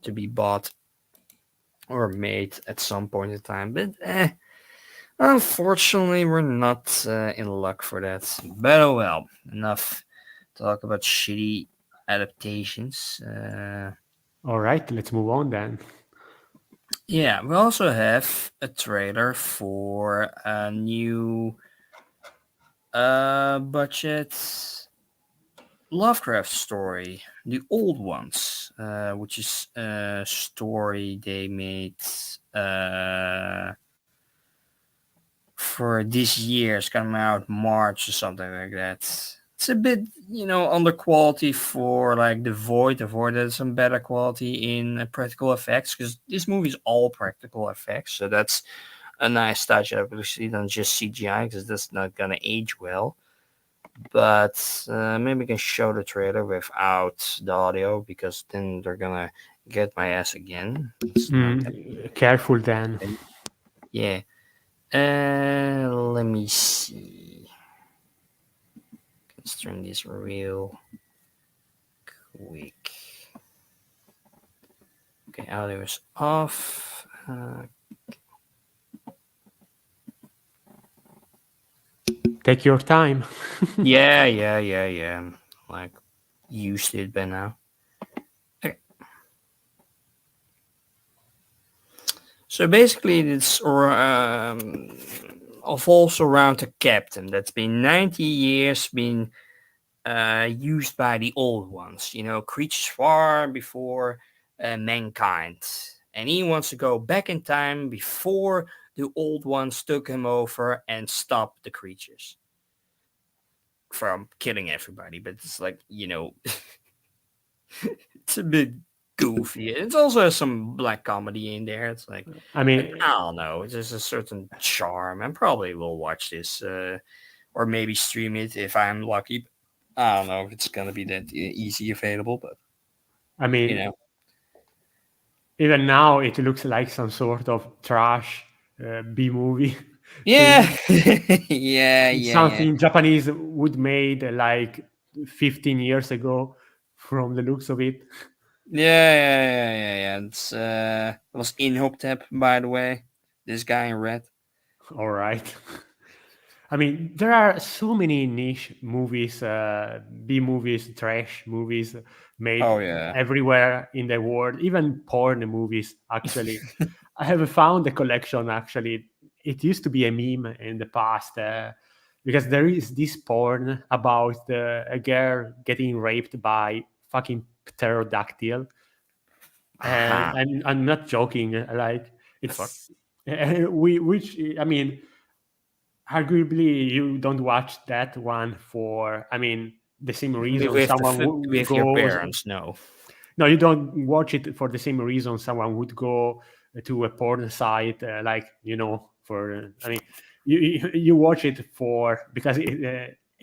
to be bought or made at some point in time. But unfortunately, we're not in luck for that. But oh well, enough talk about shitty adaptations. All right, let's move on then. Yeah, we also have a trailer for a new budget Lovecraft story, the old ones, which is a story they made for this year. It's coming out March or something like that. It's a bit, under quality for like The Void. The Void has some better quality in practical effects because this movie is all practical effects. So that's a nice touch, obviously, than just CGI because that's not gonna age well. But maybe we can show the trailer without the audio because then they're gonna get my ass again. It's not Careful then. yeah. Let me see. Let's turn this real quick. Okay, audio is off. Take your time. Yeah. I'm like used to it by now. Okay. So basically, it's revolves around a captain that's been 90 years been used by the old ones, creatures far before mankind. And he wants to go back in time before the old ones took him over and stopped the creatures from killing everybody. But it's like, it's a bit goofy. It's also some black comedy in there. It's like, I mean, I don't know. There's a certain charm. I probably will watch this or maybe stream it if I'm lucky. I don't know if it's gonna be that easy available, but I mean, even now it looks like some sort of trash B movie yeah, thing. yeah. Something Japanese would made like 15 years ago, from the looks of it. Yeah. It was in Hoptep, by the way. This guy in red. All right. I mean, there are so many niche movies, B movies, trash movies made Oh yeah. everywhere in the world, even porn movies, actually. I have found a collection, actually. It used to be a meme in the past because there is this porn about a girl getting raped by fucking pterodactyl. And Aha. I'm not joking. Like, The fuck? it's, which, I mean, arguably you don't watch that one for, I mean, the same reason someone would With your go. parents? No. No, you don't watch it for the same reason someone would go to a porn site, like, for, I mean, you watch it for because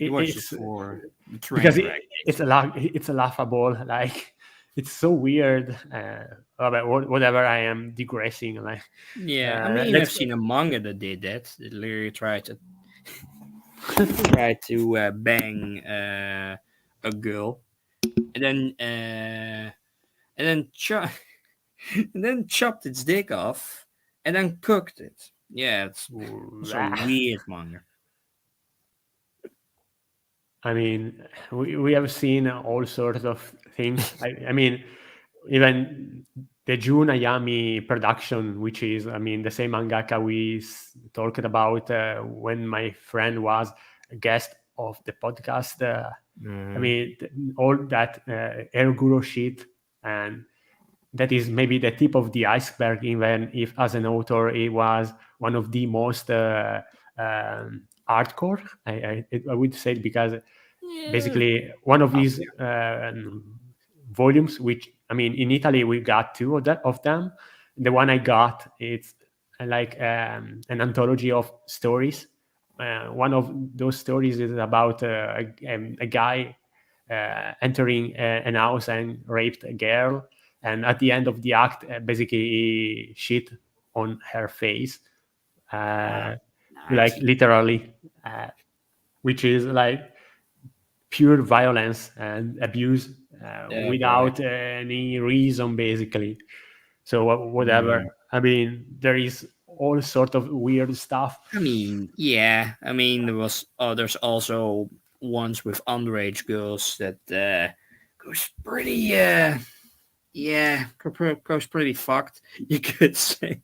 You watched it it's for the because train wreck, basically. it's a laughable, like it's so weird. But whatever, I am digressing. Like Yeah, I mean, I've let's seen a manga that did that. It literally tried to bang a girl, and then and then chopped its dick off, and then cooked it. Yeah, it's a weird manga. I mean, we have seen all sorts of things. I mean, even the Jun Ayami production, which is, I mean, the same mangaka we talked about when my friend was a guest of the podcast. I Hmm. mean, all that Erguro shit, and that is maybe the tip of the iceberg, even if as an author, he was one of the most hardcore, I would say, because Yeah. basically one of Oh, these volumes, which I mean, in Italy we got two of them. The one I got, it's like an anthology of stories. One of those stories is about a guy entering an house and raped a girl, and at the end of the act, basically he shit on her face, yeah. uh, like Nice. literally, uh, which is like pure violence and abuse Yeah, boy. without any reason, basically. So whatever. Mm. I mean, there is all sort of weird stuff. I mean, yeah. I mean, there's also ones with underage girls that goes pretty yeah, goes pretty fucked. You could say.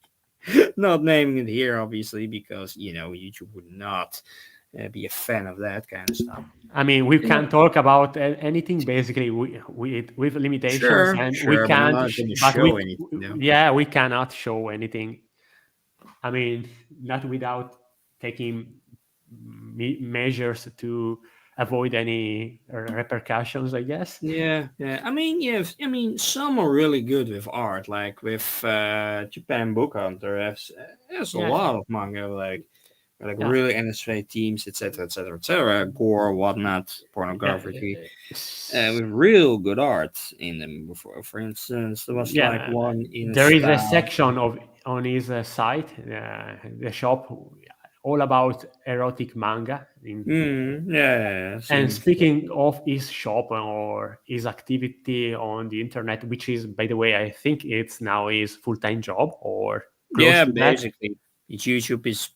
Not naming it here, obviously, because YouTube would not be a fan of that kind of stuff. I mean, we Yeah. can talk about anything basically with limitations, Sure, and we sure, but I'm can't. not going to But show anything, though. yeah, we cannot show anything. I mean, not without taking measures to avoid any repercussions, I guess. Yeah, yeah. I mean, yeah. I mean, some are really good with art, like with Japan Book Hunter. Has a Yeah, lot of manga, like yeah. really NSV teams, etc., etc., etc., gore, whatnot, pornography, Yeah. with real good art in them. For instance, there was like Yeah, one in there is a style. section of on his site, the shop, all about erotic manga. Yeah, And seen before. speaking of his shop or his activity on the internet, which is, by the way, I think it's now his full-time job or close Yeah, to that. basically, YouTube is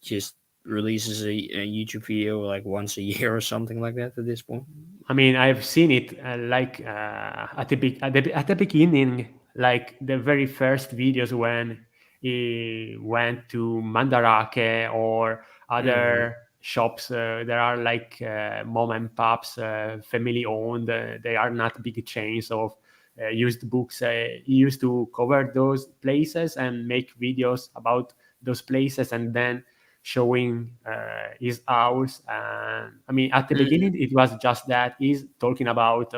just releases a YouTube video like once a year or something like that at this point. I mean, I've seen it like at the beginning, like the very first videos when he went to Mandarake or Mm. other shops. There are like mom and pops, family owned. They are not big chains of used books. He used to cover those places and make videos about those places, and then showing his house. And I mean, at the Mm. beginning, it was just that he's talking about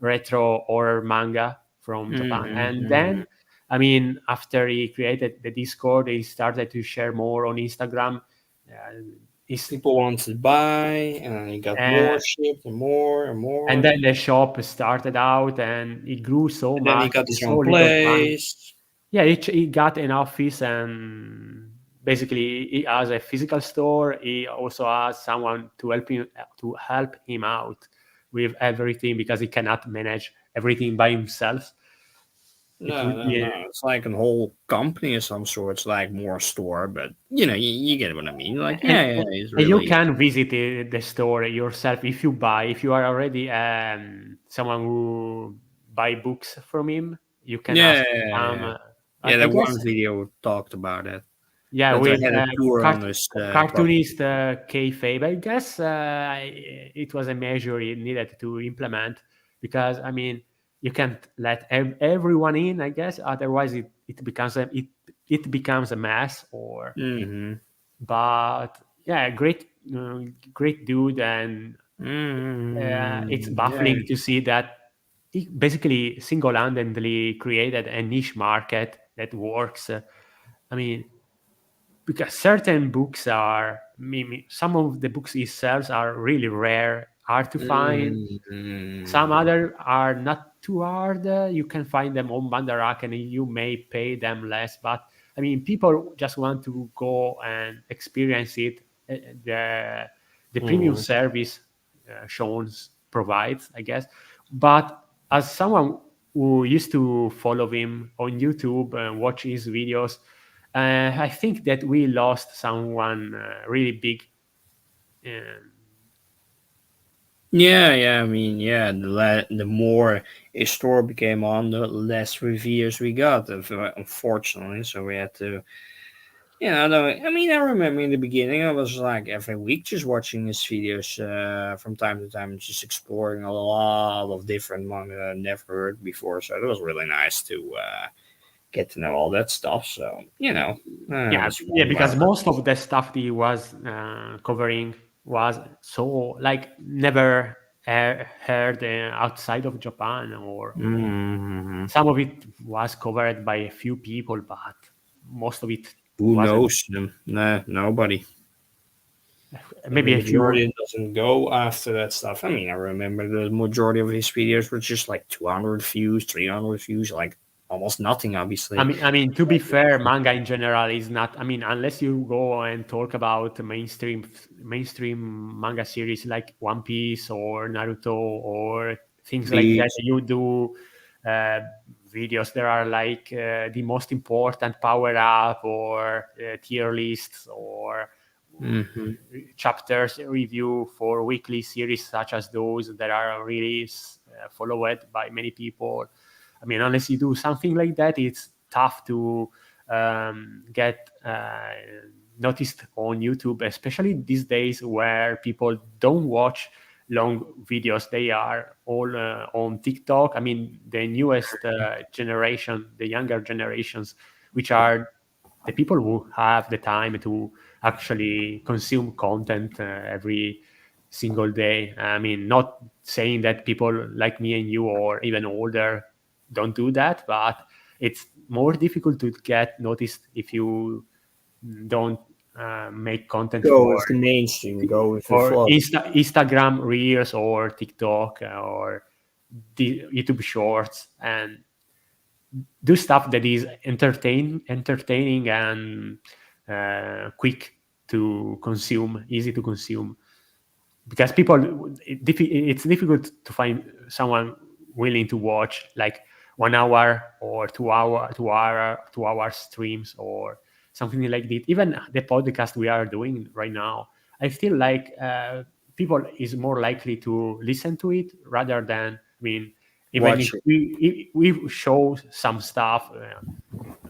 retro horror manga from Japan. And Mm-hmm. then, I mean, after he created the Discord, he started to share more on Instagram. Uh, he's, People want to buy, and then you got uh, more shipped and more and and more. then the shop started out and it grew so And then he much got in his so own little time. place. Yeah, he got an office, and basically he has a physical store. He also has someone to help him out with everything because he cannot manage everything by himself. It No, would no, be no. It's like a whole company of some sort. It's like more store, but you get what I mean. Like, and, yeah, yeah, and it's and you really. can visit the store yourself if you are already someone who buy books from him. You can Yeah, ask yeah, to yeah, come. yeah. Yeah, I that guess. one video talked about it. Yeah, That I with had a tour on this property. cartoonist kayfabe. I guess it was a measure he needed to implement because I mean you can't let everyone in. I guess otherwise it becomes a mess. Or Mm-hmm. but yeah, great dude, and it's Mm-hmm. Yeah. baffling to see that he basically single-handedly created a niche market that works. I mean, because certain books are, some of the books itself are really rare, hard to find. Some Mm. other are not too hard. You can find them on Bandarak and you may pay them less. But I mean, people just want to go and experience it. The premium Mm. service Sean's provides, I guess. But as someone who used to follow him on YouTube and watch his videos, I think that we lost someone really big. Um, Yeah. I mean, yeah. The more a store became on, the less reviews we got. Unfortunately, so we had to. Yeah, I mean, I remember in the beginning, I was like every week just watching his videos from time to time, just exploring a lot of different manga I never heard before. So it was really nice to get to know all that stuff. So, it yeah, was yeah, fun. because most of the stuff that he was covering was so like never heard outside of Japan, or Hmm. some of it was covered by a few people, but most of it Who wasn't. knows them? Nah, nobody. The Maybe a few. majority doesn't go after that stuff. I mean, I remember the majority of his videos were just like 200 views, 300 views, like almost nothing, obviously. To be fair, manga in general is not. I mean, unless you go and talk about mainstream manga series like One Piece or Naruto or things like that, Bleach. you do uh, videos that are like the most important power up or tier lists or Hmm. chapters review for weekly series such as those that are really followed by many people. I mean, unless you do something like that, it's tough to get noticed on YouTube, especially these days where people don't watch long videos. They are all on TikTok. I mean, the newest generation, the younger generations, which are the people who have the time to actually consume content every single day. I mean, not saying that people like me and you or even older don't do that, but it's more difficult to get noticed if you don't make content Go with the mainstream, go with the for flow. Instagram Reels or TikTok or the YouTube Shorts, and do stuff that is entertaining and quick to consume, easy to consume. Because it's difficult to find someone willing to watch like 1 hour or 2 hour streams or something like that. Even the podcast we are doing right now, I feel like people is more likely to listen to it rather than, I mean, even if Watch it. we show some stuff,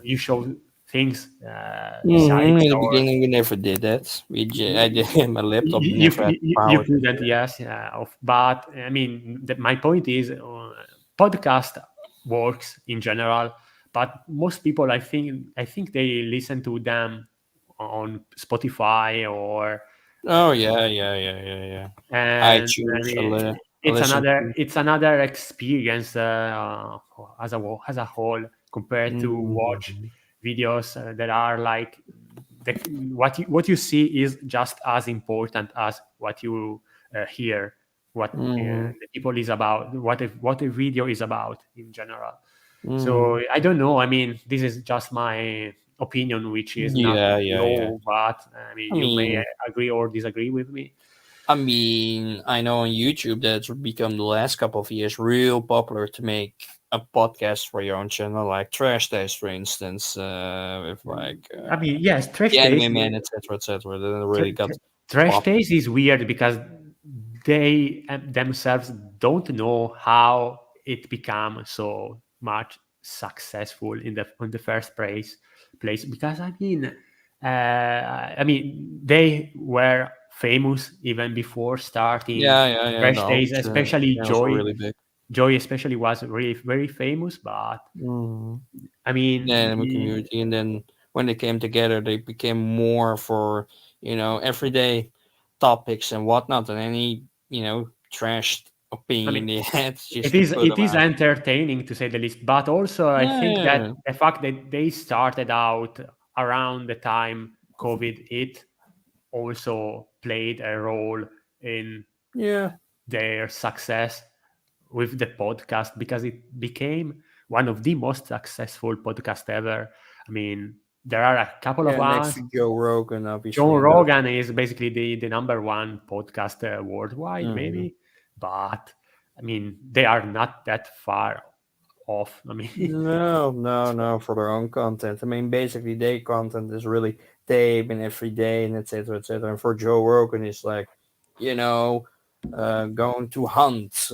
you show things besides, In the or beginning, we never did that. I did. My laptop never had you power to do couldn't, yes, but I mean, my point is, podcast works in general, but most people, I think they listen to them on Spotify or Oh yeah. and I iTunes. mean, I listen to. it's another experience as a whole compared to watch Mhm. videos that are like the, what you see is just as important as what you hear, what Mhm. the people is about, what a video is about in general. Mhm. So I don't know. I mean, this is just my opinion, which is not Yeah. low, but I mean, I you may mean, agree or disagree with me. I know on YouTube that's become the last couple of years real popular to make a podcast for your own channel, like Trash Days, for instance, with like I mean, yes, the Anime Man, etc. That really tr- got tr- trash popular. taste is weird because they themselves don't know how it became so much successful in the first place. Because they were famous even before starting Yeah. Trash Days, especially Channels are Joy. really big. Joy especially was really very famous, but Mm-hmm. I The mean, anime community, and then when they came together, they became more for everyday topics and whatnot, and any trashed I opinion mean, they had it just to is put it them is out. entertaining to say the least, but also I think that Yeah. the fact that they started out around the time COVID hit also played a role in Yeah, their success with the podcast, because it became one of the most successful podcasts ever. I mean, there are a couple of yeah. Next us. to Joe Rogan, Joe obviously, but Rogan is basically the number one podcast worldwide, mhm. maybe, but I mean, they are not that far off. I mean, No, no, no, for their own content. I mean, basically, their content is really tape and every day and etc. etc. And for Joe Rogan, it's like, you know, going to hunt,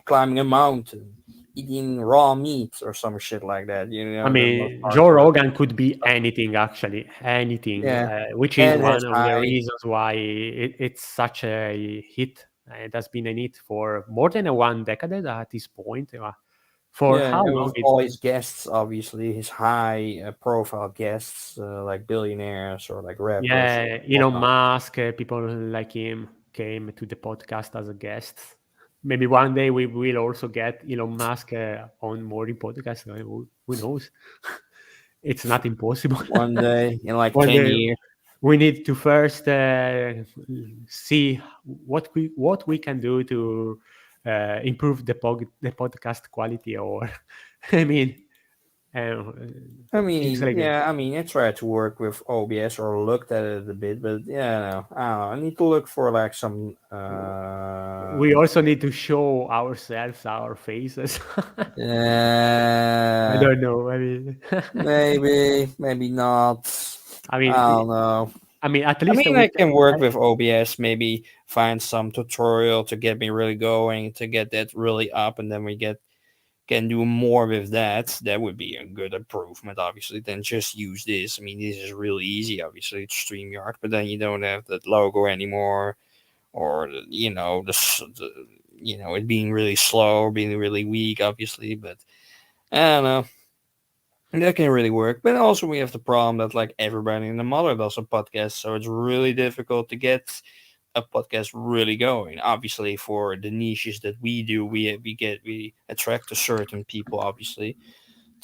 climbing a mountain, eating raw meat or some shit like that. You I know, the most mean, Joe hardcore Rogan could be stuff. anything, actually, anything, Yeah, which is and has one of the high. reasons why it's such a hit. It has been a hit for more than a one decade at this point. For Yeah, how and long with it? all his guests, obviously, his high profile guests, like billionaires or like rappers or Yeah, Elon whatnot. Musk, people like him came to the podcast as a guest. Maybe one day we will also get Elon Musk on Mori Podcast. Who knows? It's not impossible. One day in like One 10 day years. we need to first see what we can do to improve the podcast quality, or I mean, uh, I things mean, like that. yeah, I mean, I tried to work with OBS or looked at it a bit, but yeah, no, I don't know. I need to look for like some, We also need to show ourselves, our faces. I uh, don't know. I mean, maybe, maybe not. I I mean, don't know. I mean, at I least mean, we I can. can work with OBS, maybe find some tutorial to get me really going, to get that really up, and then we can do more with that. That would be a good improvement, obviously, than just use this. I mean, this is really easy, obviously, it's StreamYard, but then you don't have that logo anymore, or the it being really slow or being really weak, obviously. But I don't know. That can really work, but also we have the problem that like everybody in the mother does a podcast, so it's really difficult to get a podcast really going. Obviously, for the niches that we do, we attract a certain people, obviously,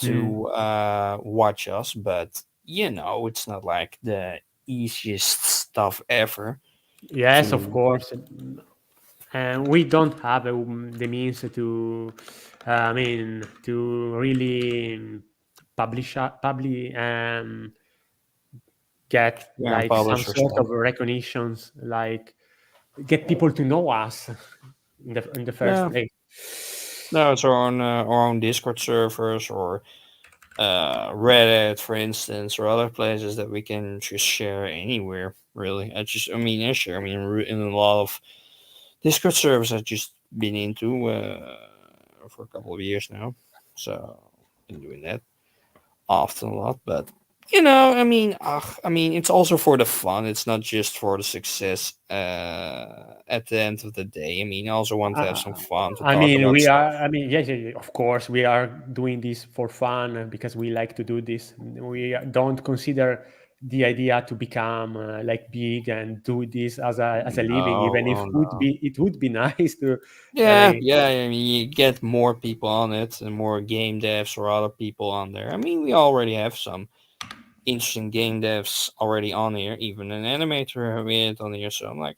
Mm, to watch us, but it's not like the easiest stuff ever yes, of to. course. And we don't have the means to, I mean, to really get Yeah, like some publish or sort stuff. of recognitions, like get people to know us in the first No, place. no, it's our own Discord servers or Reddit, for instance, or other places that we can just share anywhere. Really, I share. I mean, in a lot of Discord servers I've just been into for a couple of years now, so been doing that often a lot. But it's also for the fun. It's not just for the success. At the end of the day, I mean, I also want to have Uh, some fun to I talk mean, about we are. stuff. I mean, yes, yeah, of course, we are doing this for fun because we like to do this. We don't consider the idea to become like big and do this as a living, No, even if oh no. it would be nice to. I Yeah, mean, yeah. I mean, you get more people on it and more game devs or other people on there. I mean, we already have some interesting game devs already on here, even an animator we had on here. So I'm like,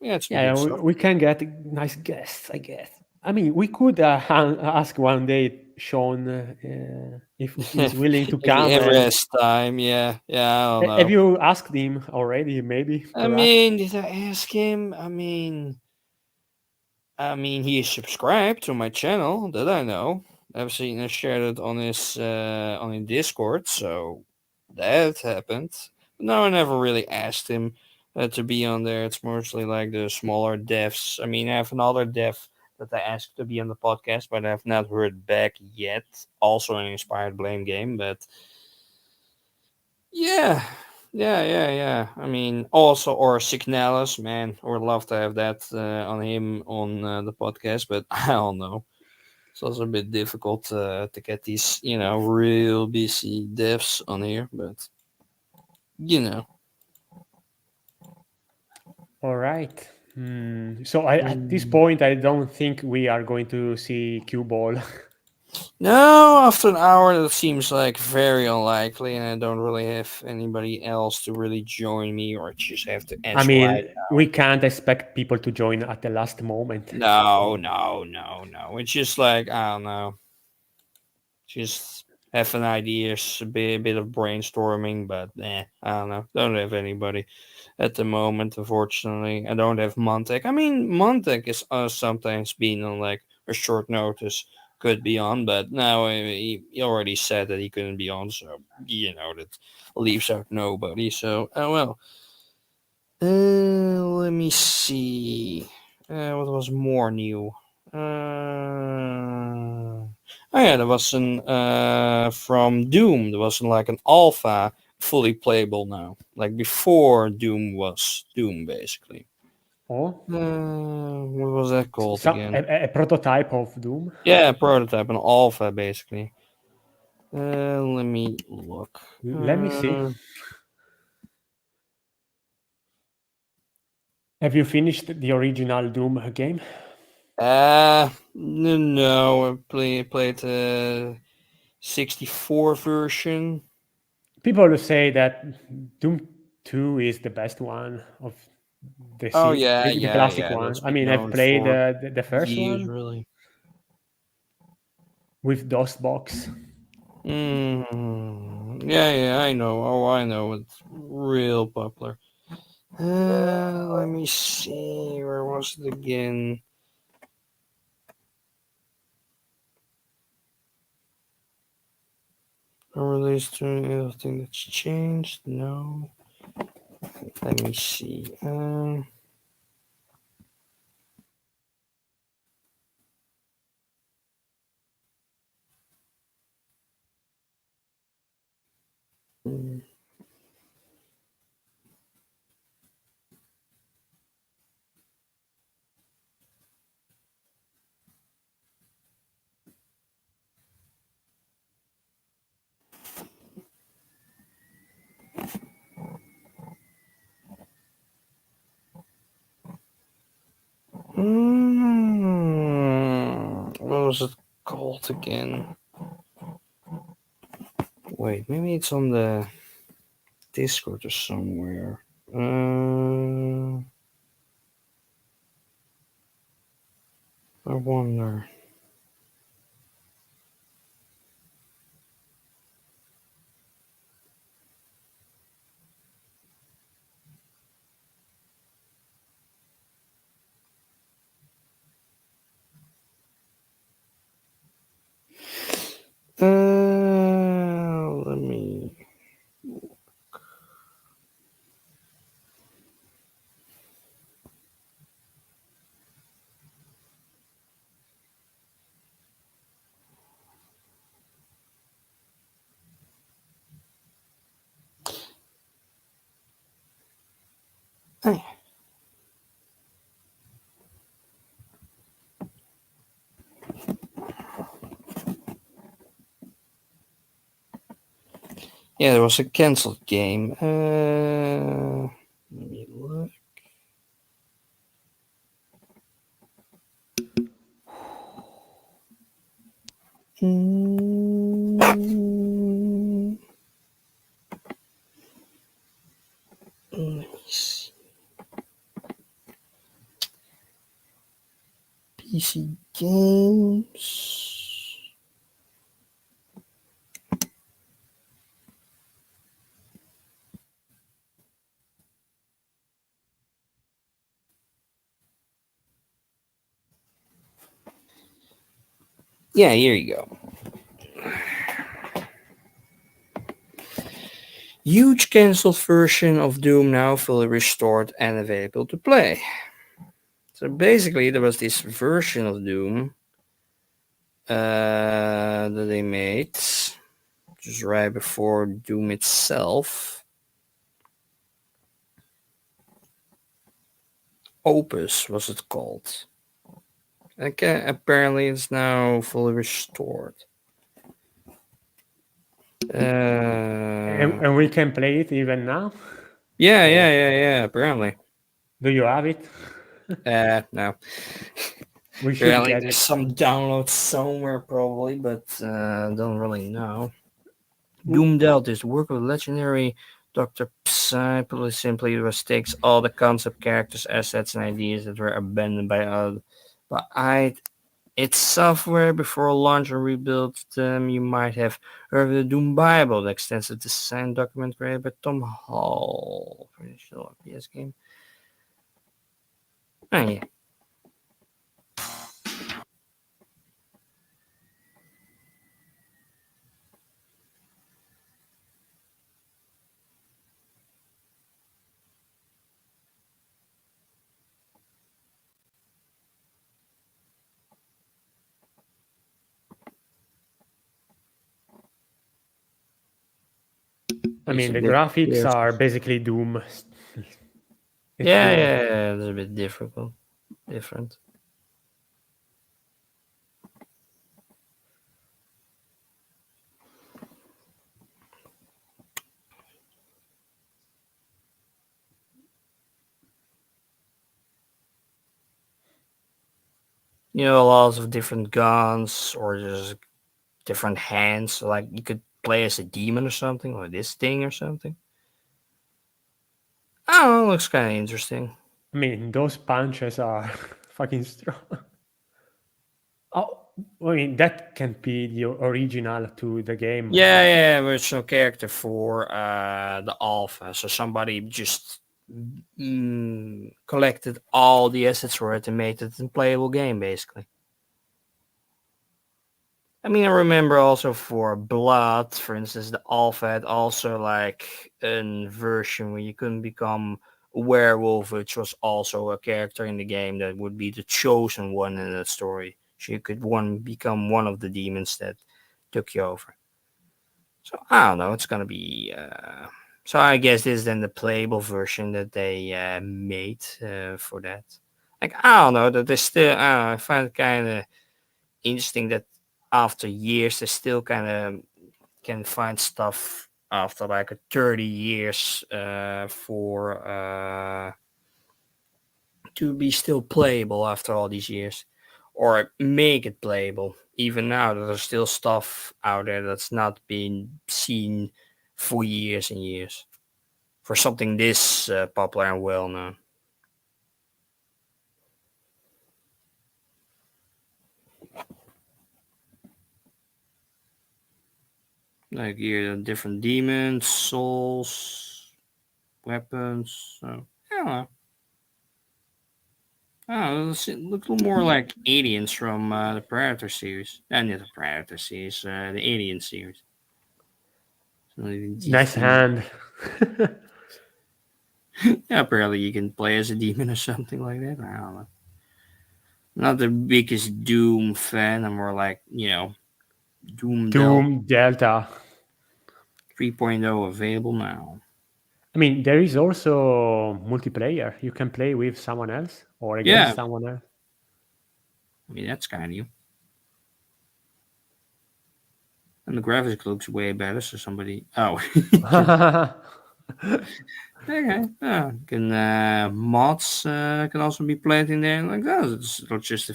we had some yeah, good we, stuff. we can get nice guests, I guess. I mean, we could ask one day Sean if he's willing to If he come. ever And has time, yeah, yeah. I don't have know. you asked him already? Maybe I perhaps. mean, did I ask him? He is subscribed to my channel that I know. I've seen and shared it on his Discord, so that happened. No, I never really asked him to be on there. It's mostly like the smaller devs. I mean, I have another dev that I asked to be on the podcast, but I've not heard back yet. Also an inspired blame game, but yeah, yeah. I mean, also or Signalis, man, I would love to have that on him on the podcast, but I don't know. It's also a bit difficult to get these, real busy devs on here, but you know. All right. So at this Mm. point, I don't think we are going to see cue ball. No, after an hour, that seems like very unlikely, and I don't really have anybody else to really join me, or just have to I end mean, right we now. can't expect people to join at the last moment. No, no, no, no. It's just like, I don't know. Just having ideas, a bit of brainstorming, but I don't know. Don't have anybody at the moment, unfortunately. I don't have Montek. I mean, Montek is sometimes being on like a short notice, could be on, but now he already said that he couldn't be on, so that leaves out nobody. So, oh well. Let me see. What was more new? Oh yeah, there was an from Doom. There was like an alpha fully playable now. Like before Doom was Doom, basically. Oh, What was that called some again? a prototype of Doom. Yeah, prototype, an alpha, basically. Let me look. Let me see. Have you finished the original Doom game? No, I played the 64 version. People say that Doom 2 is the best one of Oh yeah, the yeah, classic yeah. one. That's I been mean, I've known played for the first years, one really. with DOSBox. Yeah, yeah, I know. Oh, I know. It's real popular. Let me see. Where was it again? I released to anything that's changed? No. Let me see. What was it called again? Wait, maybe it's on the Discord or somewhere. I wonder. Let me. Oh, yeah, there was a cancelled game. Let me look. Let me see. PC games. Yeah, here you go. Huge cancelled version of Doom now fully restored and available to play. So basically, there was this version of Doom that they made just right before Doom itself. Opus was it called? Okay, apparently it's now fully restored. And we can play it even now? Yeah. Apparently. Do you have it? No. We Yeah, should like get there's it. some download somewhere probably, but don't really know. W- Doom Delta is the work of legendary Dr. Psy. Put simply, it was takes all the concept, characters, assets, and ideas that were abandoned by its software before launch and rebuilt them. You might have heard of the Doom Bible, the extensive design document created by Tom Hall for the initial PS game. Oh yeah. I It's mean, a the bit graphics weird. are basically Doom. It's Yeah, Doom. yeah, yeah, it's a bit difficult, different. Lots of different guns or just different hands. So, like you could play as a demon or something, or this thing or something. I don't know. Looks kind of interesting. I mean, those punches are fucking strong. Oh, I mean, that can be the original to the game. Yeah, yeah, original character for the alpha. So somebody just collected all the assets for it and made it a playable game, basically. I mean, I remember also for Blood, for instance, the alpha had also like a version where you couldn't become a werewolf, which was also a character in the game that would be the chosen one in the story. So you could become one of the demons that took you over. So I don't know. It's gonna be. So I guess this is then the playable version that they made for that. Like I don't know that they still. I don't know, I find it kind of interesting that after years they still kind of can find stuff after like a 30 years for to be still playable after all these years or make it playable even now that there's still stuff out there that's not being seen for years and years for something this popular and well known. Like here different demons, souls, weapons. So I don't know. Oh, it looks a little more like aliens from the Predator series. Not the Predator series, the Alien series. So these Nice things. hand. Yeah, apparently you can play as a demon or something like that. I don't know. Not the biggest Doom fan. I'm more like, Doom Delta Doom Delta. 3.0 available now. I mean, there is also multiplayer. You can play with someone else or against Yeah, someone else. I mean, that's kind of new. And the graphics looks way better, so somebody. Oh. Okay. Yeah. Can mods can also be played in there like that. It's not just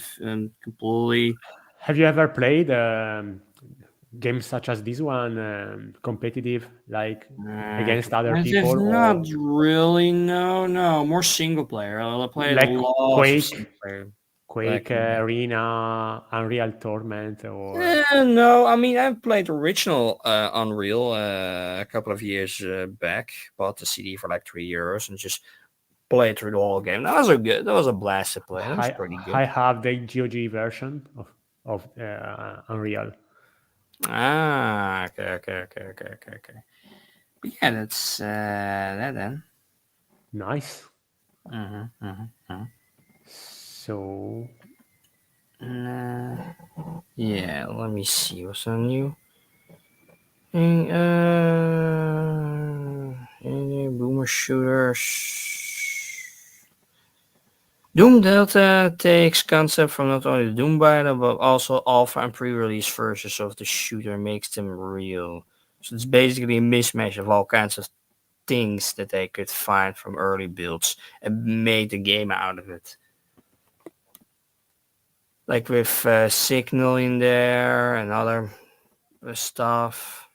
completely. Have you ever played games such as this one, competitive, like against other There's people, not or really no more single player. I played a like lot of Quake, single player back Quake in the day. Arena, Unreal Tournament, or No, I mean I've played original Unreal a couple of years back. Bought the CD for like €3 and just played through the whole game. That was a good. That was a blast to play. That was I pretty I good. have the GOG version of Unreal. Okay, okay, okay, okay, okay, okay. But yeah, that's that then. Nice. Mm-hmm, mm-hmm, mm-hmm. So Yeah, let me see what's on you. Boomer shooters. Doom Delta takes concept from not only the Doom Beta, but also alpha and pre-release versions of the shooter, makes them real. So it's basically a mismatch of all kinds of things that they could find from early builds and made the game out of it. like with Signal in there and other stuff.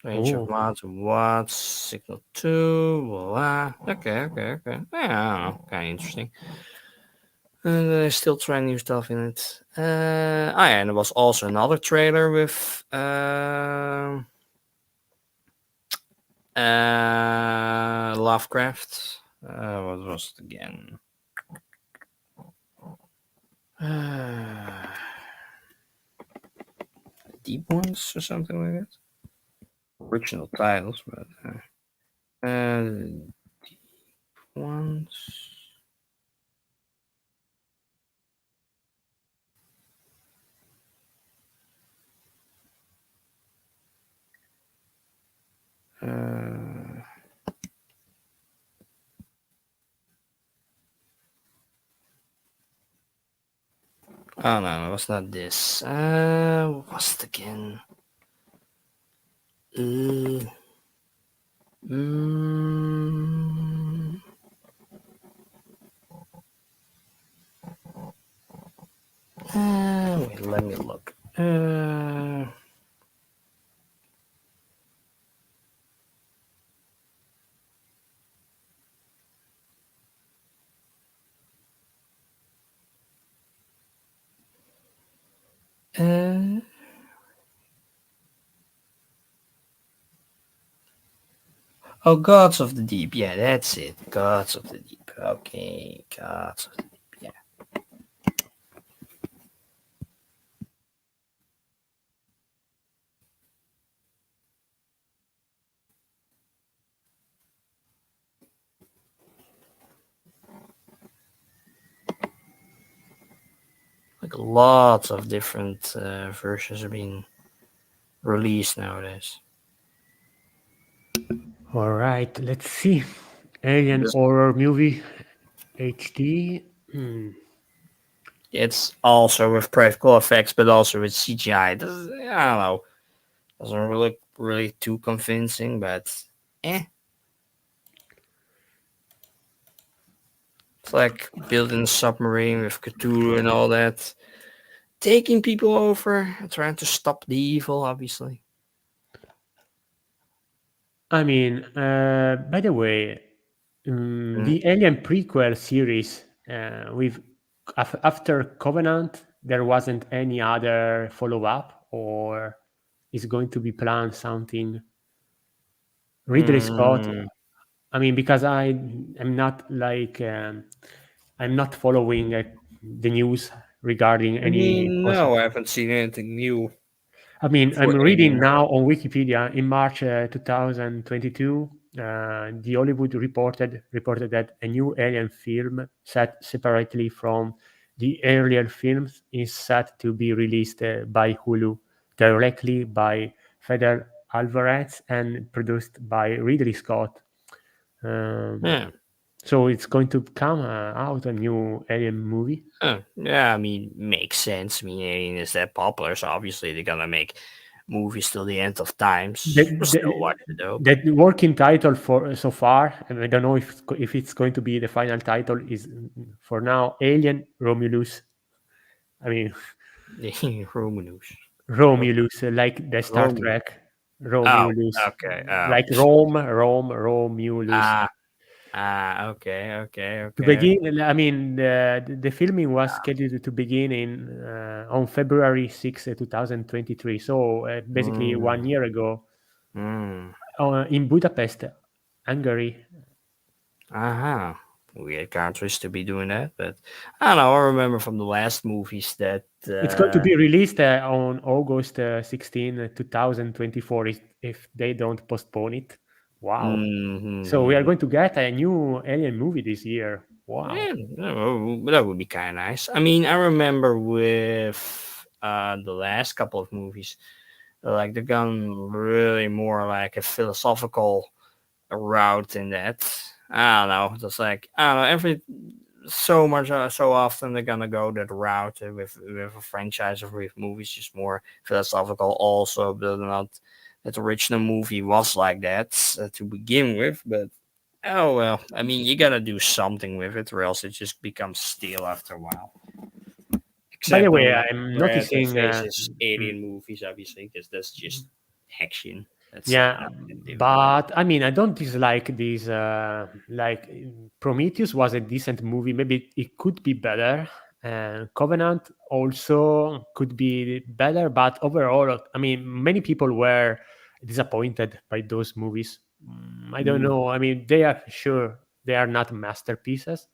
Range of Oh, mods, watts, Signal 2, blah, blah. Okay. Yeah, I don't know. Kind of interesting. And they're still trying new stuff in it. Yeah, and there was also another trailer with Lovecraft. What was it again? Deep Ones or something like that. Original titles, but Deep Ones. Uh, oh no, it was not this. What was it again? Uh, mm, wait, let me look. Uh, oh, Gods of the Deep. Yeah, that's it. Gods of the Deep. Okay, Gods of the Deep. Yeah. Like lots of different versions are being released nowadays. all right. Let's see. Alien This- horror movie HD. It's also with practical effects, but also with CGI. This is, I don't know. Doesn't really too convincing, but eh. It's like building a submarine with Cthulhu and all that. Taking people over, trying to stop the evil, obviously. I mean, by the way, Mm. the Alien prequel series with after Covenant, there wasn't any other follow up, or is going to be planned something. Ridley Scott. Mm. I mean, because I am not like I'm not following the news regarding I any mean, no, I haven't seen anything new I mean, I'm for Alien. reading now on Wikipedia in March 2022. The Hollywood reported that a new Alien film set separately from the earlier films is set to be released by Hulu directly by Feder Alvarez and produced by Ridley Scott. Um, Yeah. so it's going to come out a new Alien movie. Yeah, I mean, makes sense. I mean, Alien is that popular, so obviously they're gonna make movies till the end of The, times. We'll still the, watch it though, but the working title for so far, and I don't know if it's going to be the final title, is for now Alien Romulus. I mean, Romulus. Romulus, like the Star Romulus. Trek Oh, Romulus, okay. Oh, like Romulus. To okay. begin, I mean, the filming was scheduled to begin in on February 6th, 2023. So basically Mm, 1 year ago, mm. in Budapest, Hungary. Uh-huh. Weird countries to be doing that, but I don't know. I remember from the last movies that It's going to be released on August 16, 2024, if they don't postpone it. Wow. So we are mm-hmm. going to get a new Alien movie this year. Wow. Yeah, that would be kind of nice. I mean, I remember with the last couple of movies, like they've gone really more like a philosophical route in that. I don't know. Just like I don't know. Every so much so often they're gonna go that route with a franchise or with movies, just more philosophical. Also, but not that the original movie was like that to begin with, but oh well. I mean, you gotta do something with it, or else it just becomes stale after a while. By the except way, on like I'm Predator noticing. faces Mm, Alien movies, obviously, because that's just action. That's yeah, nothing to do with that. but I mean, I don't dislike this. Like Prometheus was a decent movie. Maybe it could be better. And Covenant also could be better, but overall, I mean, many people were disappointed by those movies. I don't Mm, know. I mean, they are sure they are not masterpieces,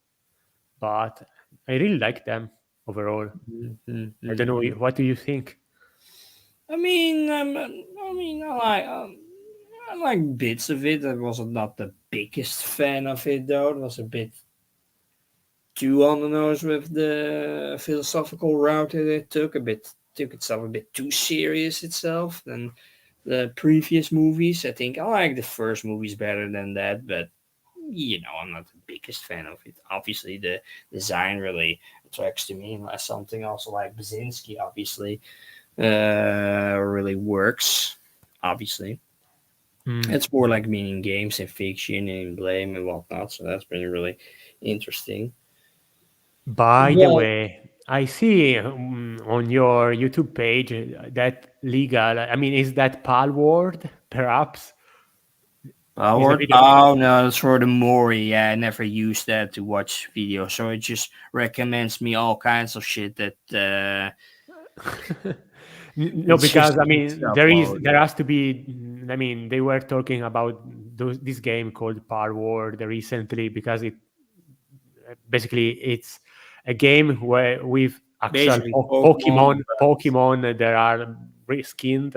but I really like them overall. mm, mm, I don't mm, know. mm. What do you think? I like bits of it. I was not the biggest fan of it, though. It was a bit too on the nose with the philosophical route that it took. Took itself a bit too serious itself than the previous movies. I think I like the first movies better than that, but I'm not the biggest fan of it. Obviously, the design really attracts to me, unless something also like Basinski, obviously, really works. Obviously, Mm. it's more like meaning games and fiction and blame and whatnot. So that's been really interesting. By the But way, I see on your YouTube page that legal. I mean, is that Palward? Perhaps is a Howard? video. Oh no, that's for the Mori. Yeah, I never use that to watch videos, so it just recommends me all kinds of shit that No, it's just because I easy to mean, upload. there has to be. I mean, they were talking about this game called Palward recently because it basically it's a game where with actual Basically, Pokemon. Pokemon that are reskinned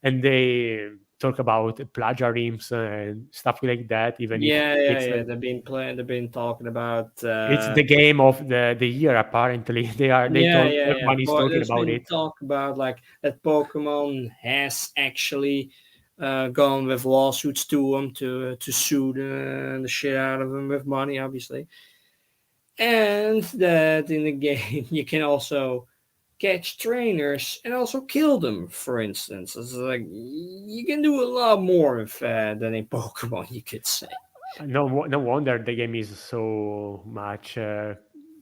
and they talk about plagiarism and stuff like that. Even if Yeah, yeah, it's yeah. They've been playing. They've been talking about. it's the game of the year. Apparently, they Yeah, told yeah, yeah. everybody's But talking there's about been it. talk about like that Pokemon has actually gone with lawsuits to them to sue the shit out of them with money, obviously, and that in the game you can also catch trainers and also kill them. For instance, it's like you can do a lot more with than in Pokemon, you could say. No wonder the game is so much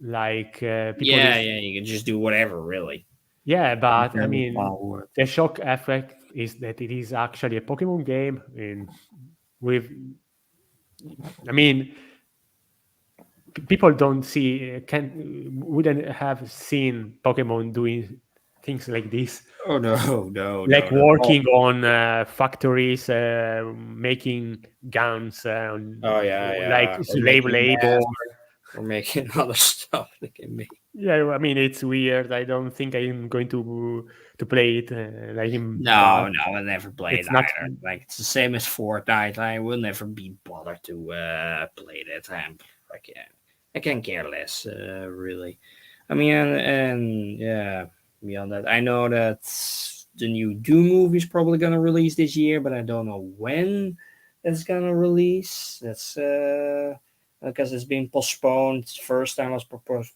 like people Yeah, is. yeah, you can just do whatever, really. Yeah, but I Compared with mean, Power. the shock effect is that it is actually a Pokemon game, and with, I mean, people don't see, can wouldn't have seen Pokemon doing things like this, Oh no, no, like no, no. Oh, working on factories, making guns, oh yeah, like yeah. We're slave making labor. masks. We're making other stuff they can make. Yeah, I mean, it's weird. I don't think I'm going to play it like him, but No, no, I never played it's not. either. Like it's the same as Fortnite. I will never be bothered to play that. I can't. I can care less, really. I mean, and yeah, beyond that, I know that the new Doom movie is probably gonna release this year, but I don't know when it's gonna release. That's because it's been postponed. First time was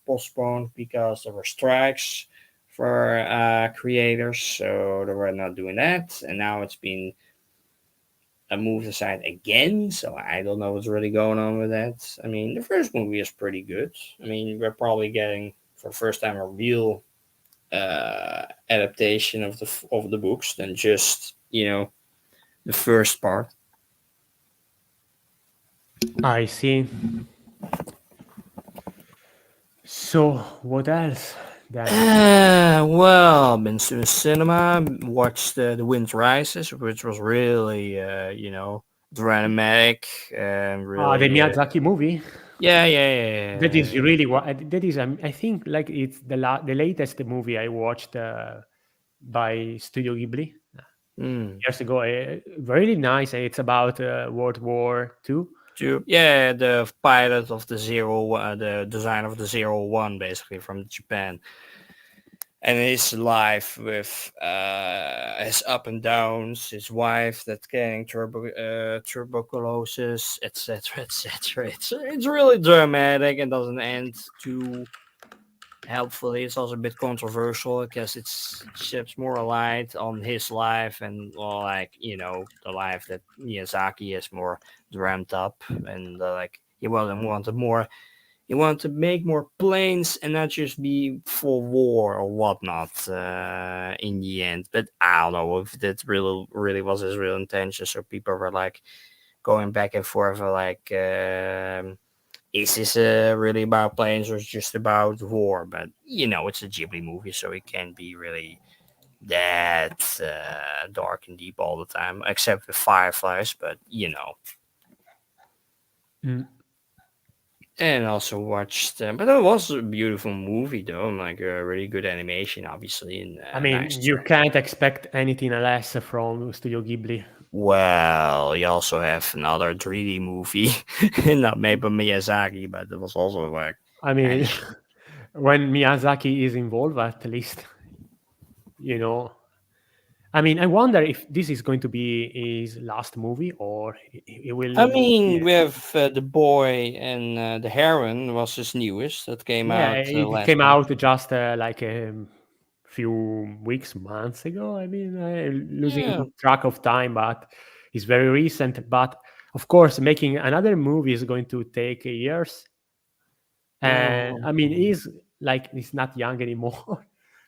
postponed because there were strikes for creators, so they were not doing that, and now it's been moved aside again. So I don't know what's really going on with that. I mean, the first movie is pretty good. I mean, we're probably getting for the first time a real adaptation of the books than just the first part. I see. So what else then? Been to the cinema, watched The Wind Rises, which was really, dramatic and The really, Miyazaki movie. yeah, yeah, That yeah, is really what that is. I think like it's the latest movie I watched by Studio Ghibli yeah. years ago. Really nice. It's about World War Two. Yeah, the pilot of the the design of the Zero One, basically from Japan, and his life with his up and downs, his wife that getting tuberculosis, etc., etc. It's really dramatic and doesn't end too helpfully. It's also a bit controversial because it sheds more light on his life and, well, like, the life that Miyazaki has more dreamt up, and like he wasn't wanted more He wanted to make more planes and not just be for war or whatnot. In the end, but I don't know if that really was his real intention. So people were like going back and forth, like, is this really about planes or is it just about war? But it's a Ghibli movie, so it can't be really that dark and deep all the time, except with fireflies. But Mm. and also watched, but it was a beautiful movie though, and like a really good animation, obviously, and I nice mean, you story. can't expect anything less from Studio Ghibli. Well, you also have another 3D movie, not made by Miyazaki, but it was also like I kind mean, of shit. when Miyazaki is involved, at least, you know. I mean, I wonder if this is going to be his last movie or it I will. mean, Yeah, we have the boy and the heron was his newest that came yeah, out it last came month. out just like a few weeks, months ago. I mean, losing Yeah. track of time, but it's very recent. But of course, making another movie is going to take years. And I mean, Mhm. he's not young anymore.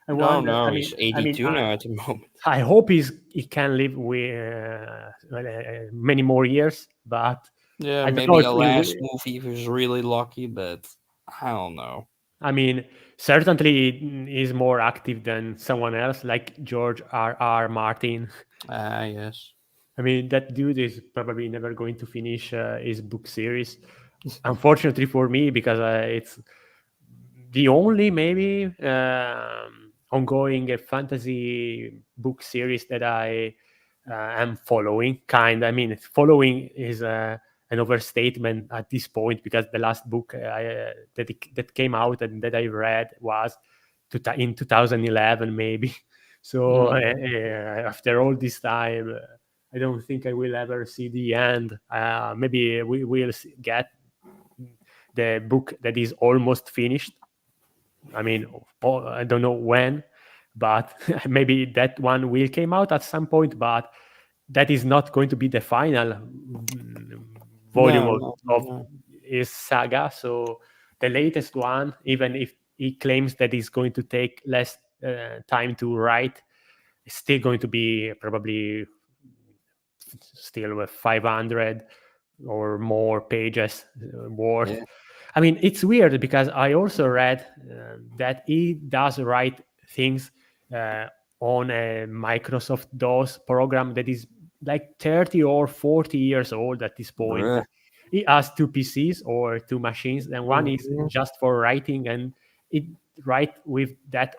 I No, wonder. no, I he's mean, I mean, 82 now at the moment. I hope he can live with many more years, but Yeah, I don't know maybe if a we will. last movie if he was really lucky, but I don't know. I mean, certainly is more active than someone else, like George R. Martin. Ah, yes. I mean, that dude is probably never going to finish his book series. Unfortunately for me, because it's the only maybe ongoing fantasy book series that I am following. I mean, following is an overstatement at this point because the last book that came out and that I read was in 2011, maybe. So Mhm. after all this time, I don't think I will ever see the end. Maybe we will get the book that is almost finished. I mean, I don't know when, but maybe that one will came out at some point. But that is not going to be the final volume No, no, of no. his saga. So the latest one, even if he claims that it's going to take less time to write, is still going to be probably still with 500 or more pages worth. Yeah. I mean, it's weird because I also read that he does write things uh, on a Microsoft DOS program that is like 30 or 40 years old at this point. Bruh. He has two PCs or two machines, and one is Mhm. just for writing, and it write with that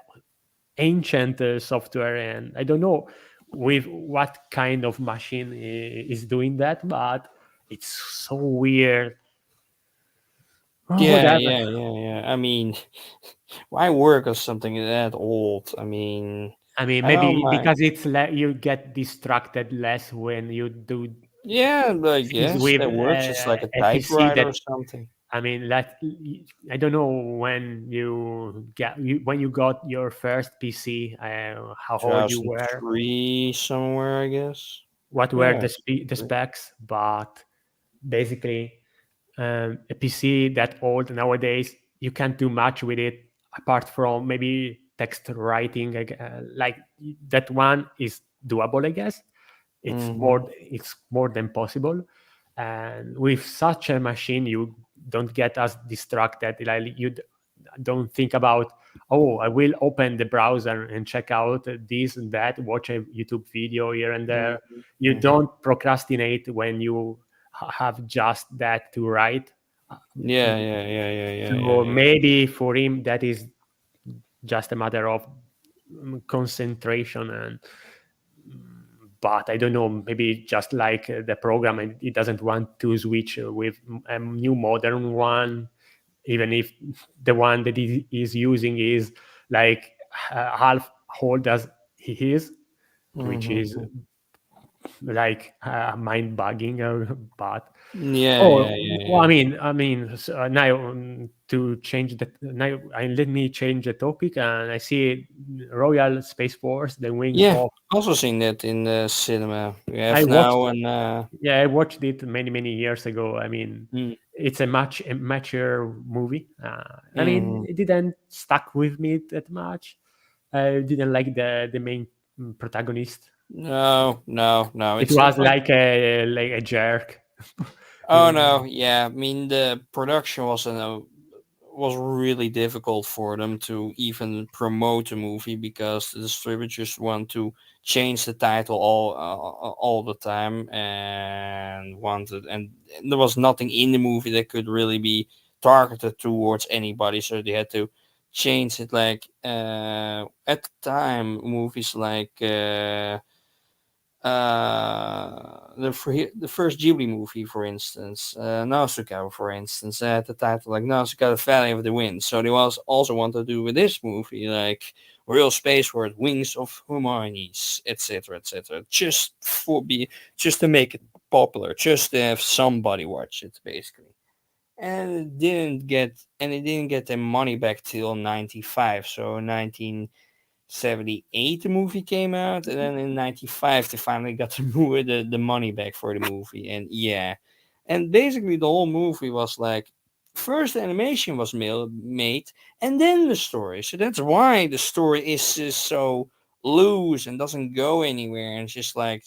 ancient software. And I don't know with what kind of machine is doing that, but it's so weird. Oh, Yeah, whatever. yeah, yeah, yeah. I mean, why work on something that old? I mean, I mean, I don't maybe mind. because you get distracted less when you do Yeah, but I things guess with that works. It's like a a PC. typewriter That or something. I mean, I don't know when you got your first PC, how old you were, 2003 somewhere, I guess. what were Yeah. the specs, but basically, a PC that old nowadays, you can't do much with it apart from maybe text writing. Like that one is doable, I guess. Mm-hmm. It's more than possible. And with such a machine, you don't get as distracted. Like don't think about, oh, I will open the browser and check out this and that, watch a YouTube video here and there. You Mm-hmm. don't procrastinate when you have just that to write. Yeah, yeah, yeah, yeah, yeah, yeah, So yeah. maybe for him that is just a matter of concentration. And but I don't know, maybe just like the program, and it doesn't want to switch with a new modern one, even if the one that he is using is like half old as he is, which is Mm-hmm. like mind bugging, but Yeah, yeah, oh, yeah, well, yeah. now to change the now, let me change the topic, and I see Royal Space Force, the wings Yeah, of. also seen that in the cinema. We I have watched, now, and yeah, I watched it many years ago. mm, It's a mature movie. mm, It didn't stuck with me that much. I didn't like the main protagonist. no, no, no. It It's was like, like a jerk. oh no, yeah. I mean, the production was really difficult for them to even promote the movie because the distributors want to change the title all the time and there was nothing in the movie that could really be targeted towards anybody, so they had to change it. Like at the time, movies like the first Ghibli movie, for instance, Nausicaa, for instance, had the title like Nausicaa, the Valley of the Wind. So they was also want to do with this movie like real space word, wings of Hermione's, etc., etc. Just to make it popular, just to have somebody watch it, basically. And it didn't get their money back till 95. So 1978 the movie came out, and then in 95 they finally got the money back for the movie. And yeah, and basically the whole movie was like, first the animation was made and then the story. So that's why the story is just so loose and doesn't go anywhere, and just like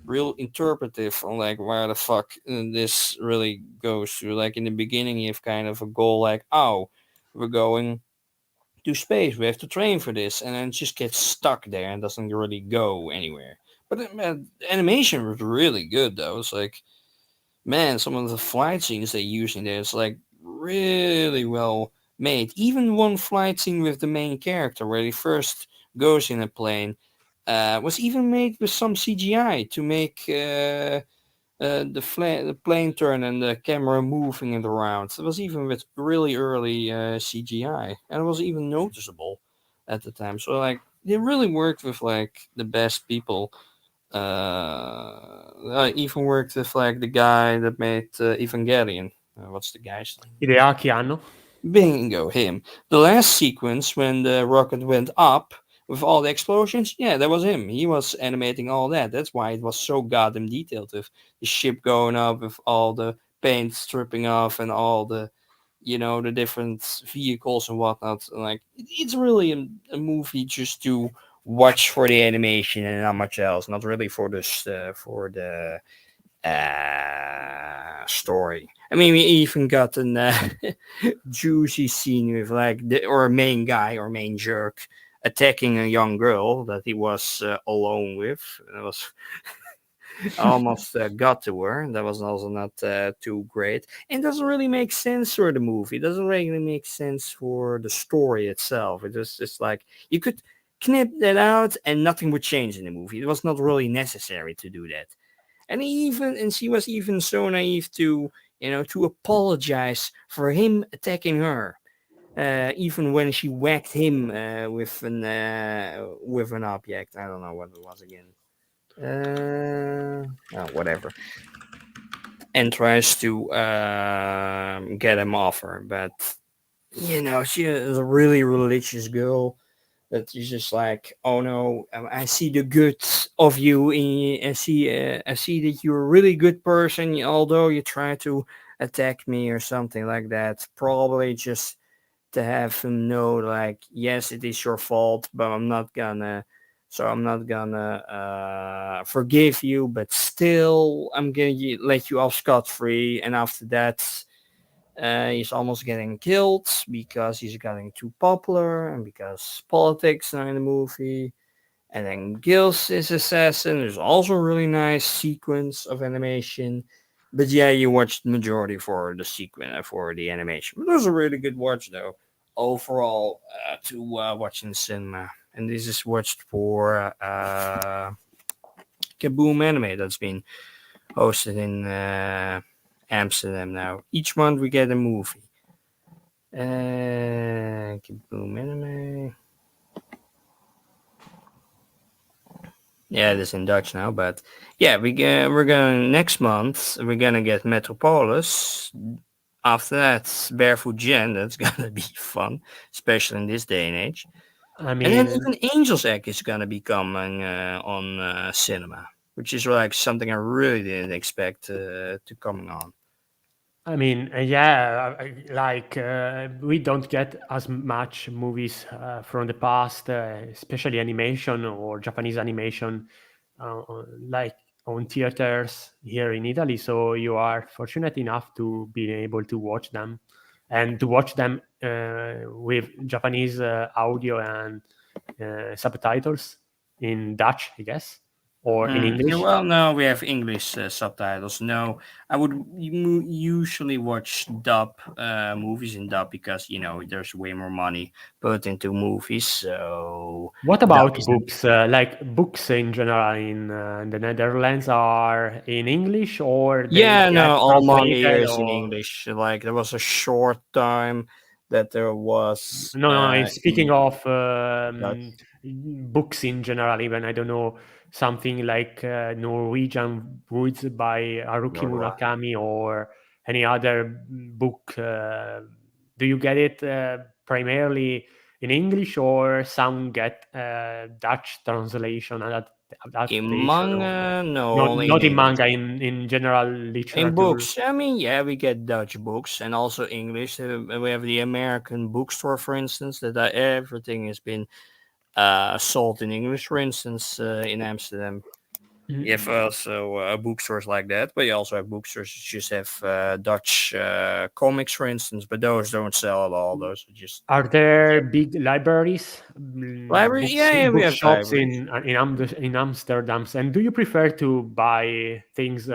real interpretive on like where the fuck this really goes to. Like in the beginning you have kind of a goal like, oh, we're going to space. We have to train for this, and then it just gets stuck there and doesn't really go anywhere. But the animation was really good, though. It's like, man, some of the flight scenes they use in there, it's like really well made. Even one flight scene with the main character, where he first goes in a plane, was even made with some CGI to make the plane turn and the camera moving it around. It was even with really early CGI, and it was even noticeable at the time. So like they really worked with like the best people. I even worked with like the guy that made Evangelion. What's the guy's name? Hideaki Anno. Bingo, him. The last sequence when the rocket went up with all the explosions, yeah, that was him. He was animating all that. That's why it was so goddamn detailed with the ship going up, with all the paint stripping off and all the different vehicles and whatnot. Like, it's really a movie just to watch for the animation and not much else. Not really for the story. I mean, we even got an juicy scene with like or main guy or main jerk attacking a young girl that he was alone with. It was almost got to her. That was also not too great, and doesn't really make sense for the movie. It doesn't really make sense for the story itself. It was just like you could knip that out and nothing would change in the movie. It was not really necessary to do that. And she was even so naive to apologize for him attacking her, even when she whacked him with an object. I don't know what it was again. Whatever. And tries to get him off her, but she is a really religious girl that is just like, oh no, I see the good of you. I see that you're a really good person, although you try to attack me or something like that. Probably just to have him know, like, yes, it is your fault, but I'm not gonna forgive you, but still, I'm gonna let you off scot free. And after that, he's almost getting killed because he's getting too popular and because politics are in the movie. And then Gil's is assassin. There's also a really nice sequence of animation. But yeah, you watched the majority for the sequence for the animation. But it was a really good watch though. Overall, to watch in the cinema. And this is watched for Kaboom Anime that's been hosted in Amsterdam now. Each month we get a movie. Kaboom Anime. Yeah, it is in Dutch now, but yeah, we're going next month. We're gonna get Metropolis. After that, Barefoot Jen. That's gonna be fun, especially in this day and age. I And then mean, even Angel's Egg is gonna be coming on cinema, which is like something I really didn't expect to coming on. yeah, we don't get as much movies from the past, especially animation or Japanese animation, like on theaters here in Italy. So you are fortunate enough to be able to watch them, and to watch them with Japanese audio and subtitles in Dutch, I guess, or in Yeah, English. well, no, we have English subtitles. No, I would usually watch dub movies in dub because there's way more money put into movies. So What dub about isn't. books? Like books in general in the Netherlands are in English or they Yeah, get no, all manga here translated is in or English. Like there was a short time that there was no, no. Speaking in of Dutch. books in general, even I don't know something like Norwegian Woods by Haruki Nor do I. Murakami or any other book. Do you get it primarily in English or some get Dutch translation In adaptation or manga, no, not? only in Not in English. manga, in general In literature. books, I mean, yeah, we get Dutch books and also English. We have the American bookstore, for instance, that everything has been sold in English. For instance, in Amsterdam, you have Mm. also bookstores like that, but you also have bookstores that just have Dutch comics, for instance. But those don't sell at all. Those are just Are there big libraries, library. Yeah, yeah, we have bookshops libraries. in Amsterdam? And do you prefer to buy things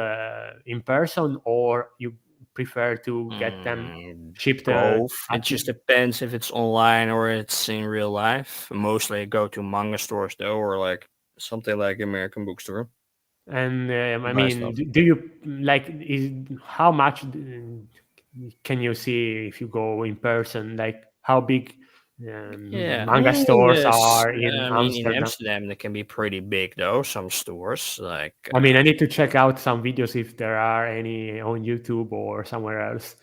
in person or you prefer to get them shipped Both. It at just depends if it's online or it's in real life. Mostly I go to manga stores though, or like something like American Bookstore and to I buy mean, stuff. do you like is how much can you see if you go in person? Like how big Yeah, I manga mean, stores are in in Amsterdam? Amsterdam they can be pretty big though. Some stores like I mean, I need to check out some videos if there are any on YouTube or somewhere else.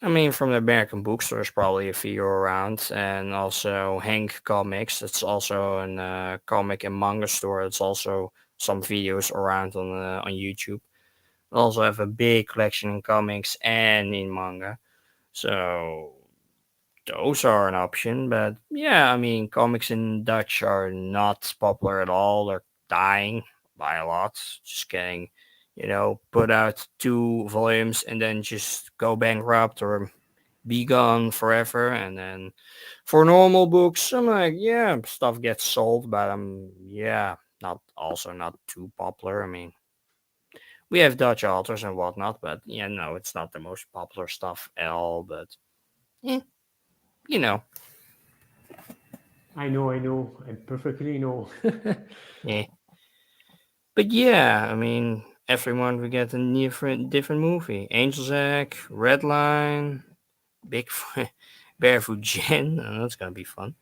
from the American Bookstore, probably a few around, and also Hank Comics. It's also an comic and manga store. It's also some videos around on YouTube. Also have a big collection in comics and in manga. So those are an option. But yeah, comics in Dutch are not popular at all. They're dying by a lot. Just getting, put out 2 volumes and then just go bankrupt or be gone forever. And then for normal books, I'm like, yeah, stuff gets sold, but yeah, not too popular. We have Dutch authors and whatnot, but yeah, no, it's not the most popular stuff at all. But eh, you know, I know, I perfectly know. yeah. But yeah, every month we get a different movie. Angel's Egg, Red Line, Big Barefoot Gin. That's gonna be fun.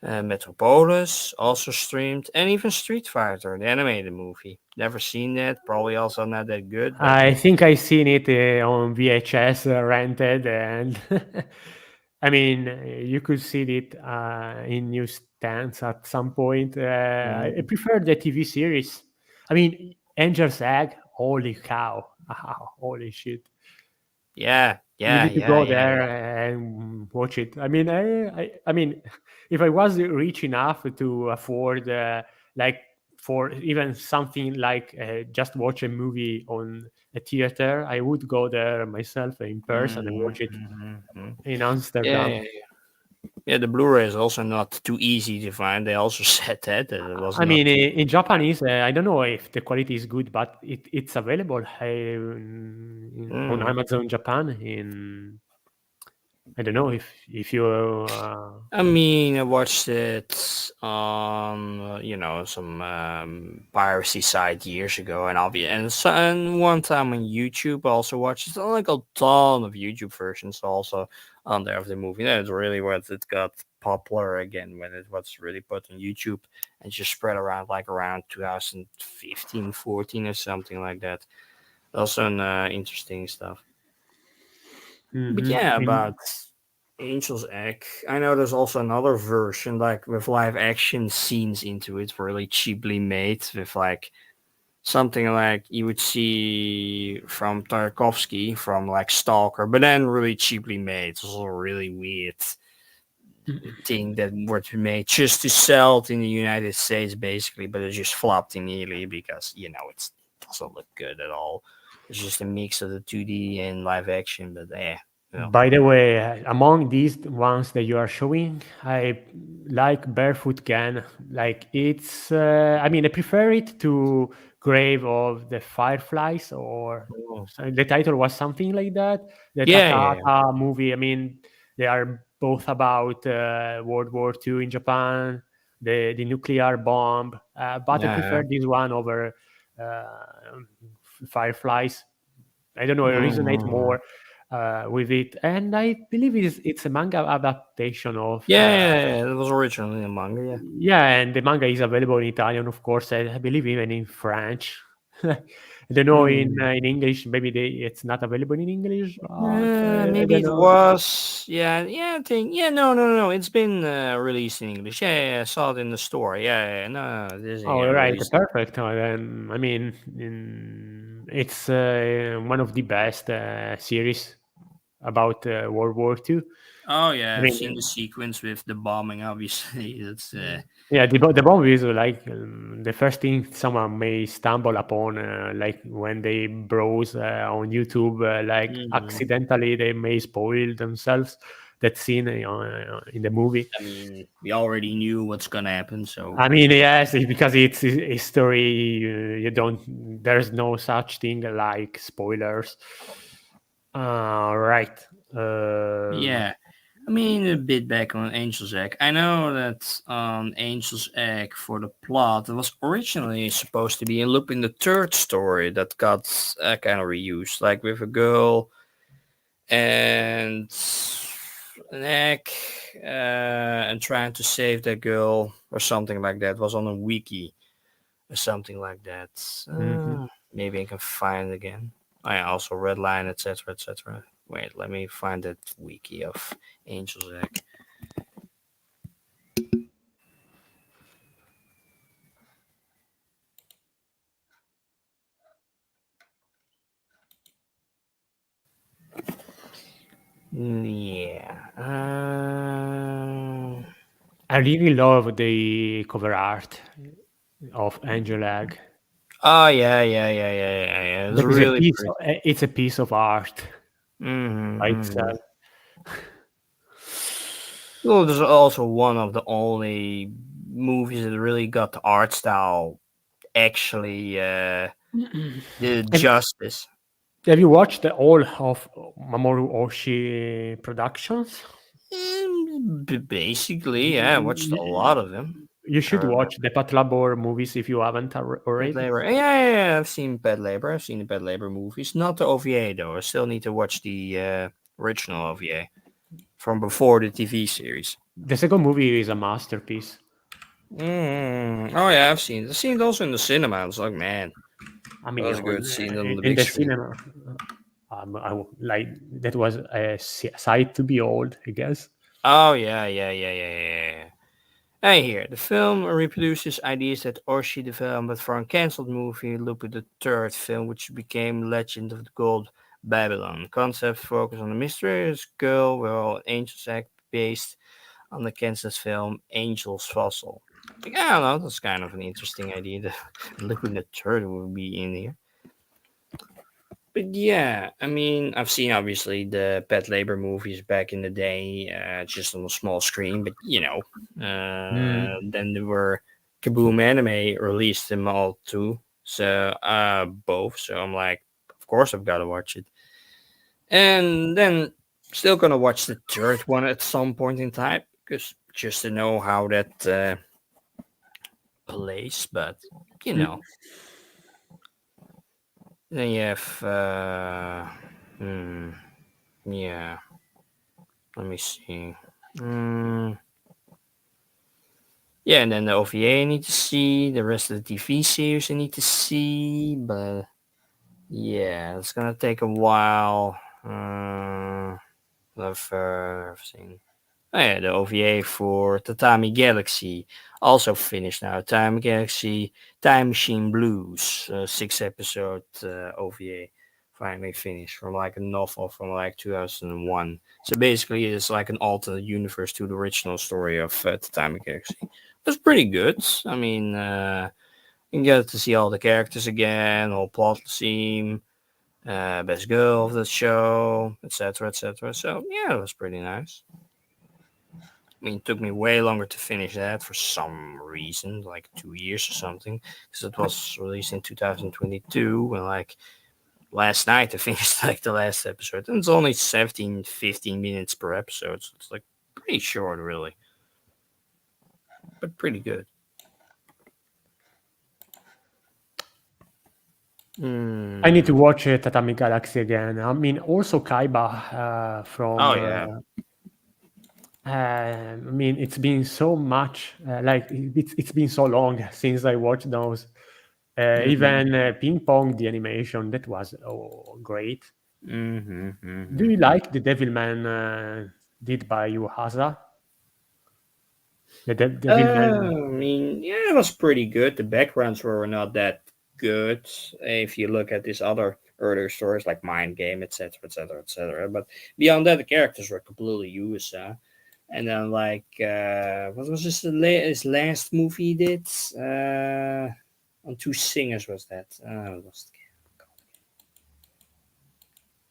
Metropolis also streamed, and even Street Fighter, the animated movie. Never seen that. Probably also not that good, but I think I seen it on VHS rented, and I mean, you could see it in newsstands at some point. I mm, prefer the TV series. I mean, Angel's Egg. Holy cow! Wow, holy shit! yeah, You yeah, need to yeah, go yeah, there yeah. and watch it. I mean, I mean, if I was rich enough to afford, like, for even something like just watch a movie on a theater, I would go there myself in person and watch it in Yeah, Amsterdam. yeah, yeah. The Blu-ray is also not too easy to find. They also said that it was I not mean, too. in Japanese, I don't know if the quality is good, but it's available on Mm. Amazon Japan. In I don't know if you. I watched it on some piracy site years ago, and and one time on YouTube. I also watched like a ton of YouTube versions also on there of the movie. That's really what it got popular again when it was really put on YouTube and just spread around like around 2015, 14 or something like that. Also, interesting stuff. But Hmm. yeah, In, about Angel's Egg, I know there's also another version like with live action scenes into it, really cheaply made with like something like you would see from Tarkovsky from like Stalker, but then really cheaply made. It's also a really weird thing that was made just to sell it in the United States, basically, but it just flopped immediately because it doesn't look good at all. It's just a mix of the 2D and live action, but by the way, among these ones that you are showing, I like Barefoot Can. Like it's, I mean, I prefer it to Grave of the Fireflies, or Oh. the title was something like that. The Yeah, yeah, yeah. Takahata movie. I mean, they are both about World War II in Japan, the nuclear bomb. But I Yeah. prefer this one over Fireflies. I don't know, it resonate Mhm. more with it. And I believe it's a manga adaptation of. Yeah, yeah, yeah. It was originally a manga. Yeah. Yeah, and the manga is available in Italian, of course. I believe even in French. I don't know Mm. in English. Maybe it's not available in English, but I Maybe don't it know. was. Yeah, yeah. I think. Yeah, no, no, no. It's been released in English. Yeah, yeah, yeah, I saw it in the store. Yeah, yeah. No, it is Oh, yeah, right, released. perfect. Then I mean, it's one of the best series about World War II. Oh I yeah, I've seen the mean, sequence with the bombing. Obviously, it's. yeah, the bomb is like the first thing someone may stumble upon, like when they browse on YouTube, like Mhm. accidentally they may spoil themselves that scene in the movie. I mean, we already knew what's gonna happen, so. I mean, yes, because it's history. You don't. There's no such thing like spoilers. Right. Um, Yeah. I mean, a bit back on Angel's Egg. I know that Angel's Egg for the plot it was originally supposed to be a Lupin the Third story that got kind of reused, like with a girl and an egg and trying to save that girl or something like that. It was on a wiki or something like that. mhm. Maybe I can find it again. I also redline, etc., etc. Wait, let me find that wiki of Angel's Egg. Yeah. I really love the cover art of Angel Egg. Oh yeah, yeah, yeah, yeah, yeah, yeah. It's That is a really piece. pretty. It's a piece of art by Mm-hmm. itself. Well, this is also one of the only movies that really got the art style actually did Have, justice. have you watched all of Mamoru Oshii productions? Basically, yeah, I watched a lot You of them. I should remember. watch the Pat Labor movies if you haven't Pet already. Labor. Yeah, yeah, yeah. I've seen Pet Labor. I've seen the Pet Labor movies. Not the OVA though. I still need to watch the original OVA from before the TV series. The second movie is a masterpiece. Oh yeah, I've seen it. I've seen it also in the cinema. It's like man, I that mean, was good seeing it on the in big the screen. cinema, like that was a sight to behold, I guess. Oh yeah, yeah, yeah, yeah, yeah, yeah. I hear the film reproduces ideas that Orshi developed for a cancelled movie, Lupin the Third film, which became Legend of the Gold Babylon. Concepts focus on a mysterious girl, while Angel's Act based on the Kansas film Angel's Fossil. Like, I don't know, that's kind of an interesting idea that Lupin the Third would be in here. But yeah, I mean, I've seen obviously the Pet Labor movies back in the day, just on a small screen. But Mm. then there were Kaboom Anime released them all too. So both. So I'm like, of course I've got to watch it. And then still gonna watch the third one at some point in time, because just to know how that plays. But you know, Mm. then you have hmm, yeah. Let me see. Mm, Yeah, and then the OVA I need to see. The rest of the TV series I need to see. But yeah, it's gonna take a while. I've seen. Oh yeah, the OVA for Tatami Galaxy also finished now. Tatami Galaxy Time Machine Blues, 6 episode OVA finally finished from like a novel from like 2001. So basically, it's like an alternate universe to the original story of Tatami Galaxy. It was pretty good. I mean, you get to see all the characters again, whole plot theme, best girl of the show, etc., etc. So yeah, it was pretty nice. I mean, it took me way longer to finish that for some reason, like 2 years or something, because it was released in 2022. And like last night, I finished like the last episode, and it's only 17, 15 minutes per episode, so it's like pretty short, really, but pretty good. I need to Mm. watch Tatami Galaxy again. I mean, also Kaiba Oh from. yeah. I mean, it's been so much. Like it's been so long since I watched those. Mm-hmm. Even Ping Pong, the animation that was great. Mm-hmm. Do you Mm-hmm. like the Devilman did by Yuhasa? The I Devilman, mean, yeah, it was pretty good. The backgrounds were not that good if you look at these other earlier stories like Mind Game, etc., etc., etc. But beyond that, the characters were completely used. And then, like, what was his last movie he did? On Two Singers was that? What was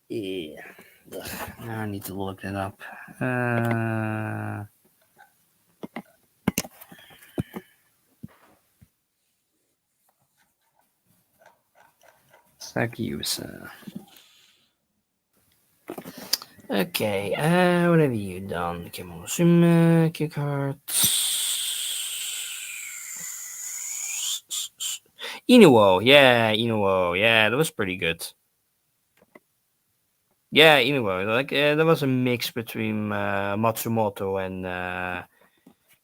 yeah. Ugh, now I need to look that up. Saki Yusa. Okay, what have you done? Kemosume, kick hearts. Inuo, yeah, that was pretty good. Yeah, Inuo, like there was a mix between Matsumoto and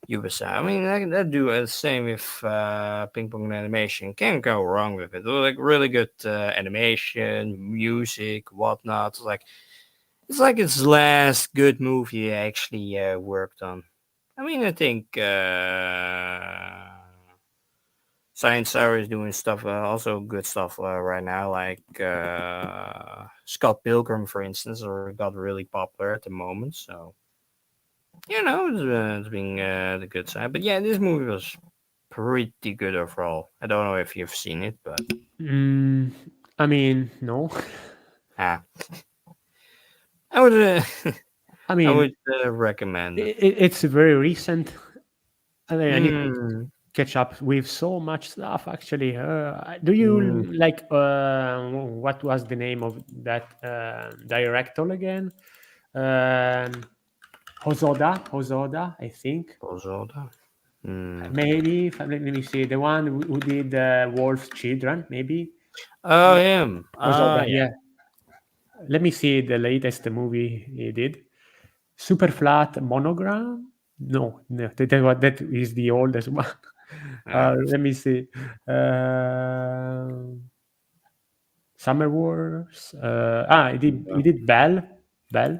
Ubisa. I mean, that do the same with Ping Pong animation. Can't go wrong with it. Like really good animation, music, whatnot. It's like his last good movie I actually worked on. I mean, I think Science Hour is doing stuff, also good stuff right now. Like Scott Pilgrim, for instance, or got really popular at the moment. So it's being the good side. But yeah, this movie was pretty good overall. I don't know if you've seen it, but mm, I mean, no. ah, I would I I mean, would recommend it. it's very recent. I mean, I need to Mm, catch up with so much stuff. Actually, do mm, you like what was the name of that director again? Um, Hosoda, I think. Zelda. Mm. Maybe let me see the one who did Wolf's Children. Maybe Oh, him. Hosoda. Ah, yeah. Yeah. Let me see the latest movie he did. Super Flat Monogram. No, no, that is the oldest one. Ah, Let me see. Summer Wars. He did Bell. Bell.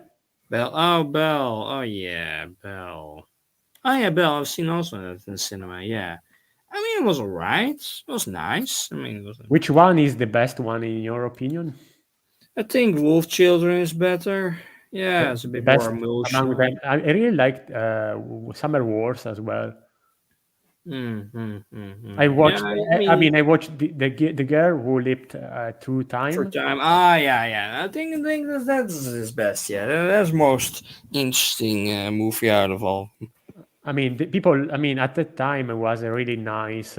Bell. Oh, Bell. Oh, yeah, Bell. Oh, yeah, Bell. I've seen also that in the cinema. Yeah. I mean, it was alright. It was nice. I mean, it was. Which one is the best one in your opinion? I think Wolf Children is better. Yeah, it's a The bit more best among emotional. them. I really liked Summer Wars as well. I Yeah, watched. I I mean, mean, I watched the girl who leaped through for time. time. Ah, yeah, yeah. I think that's his best. Yeah, that's most interesting movie out of all. I mean, the people. I mean, at that time, it was a really nice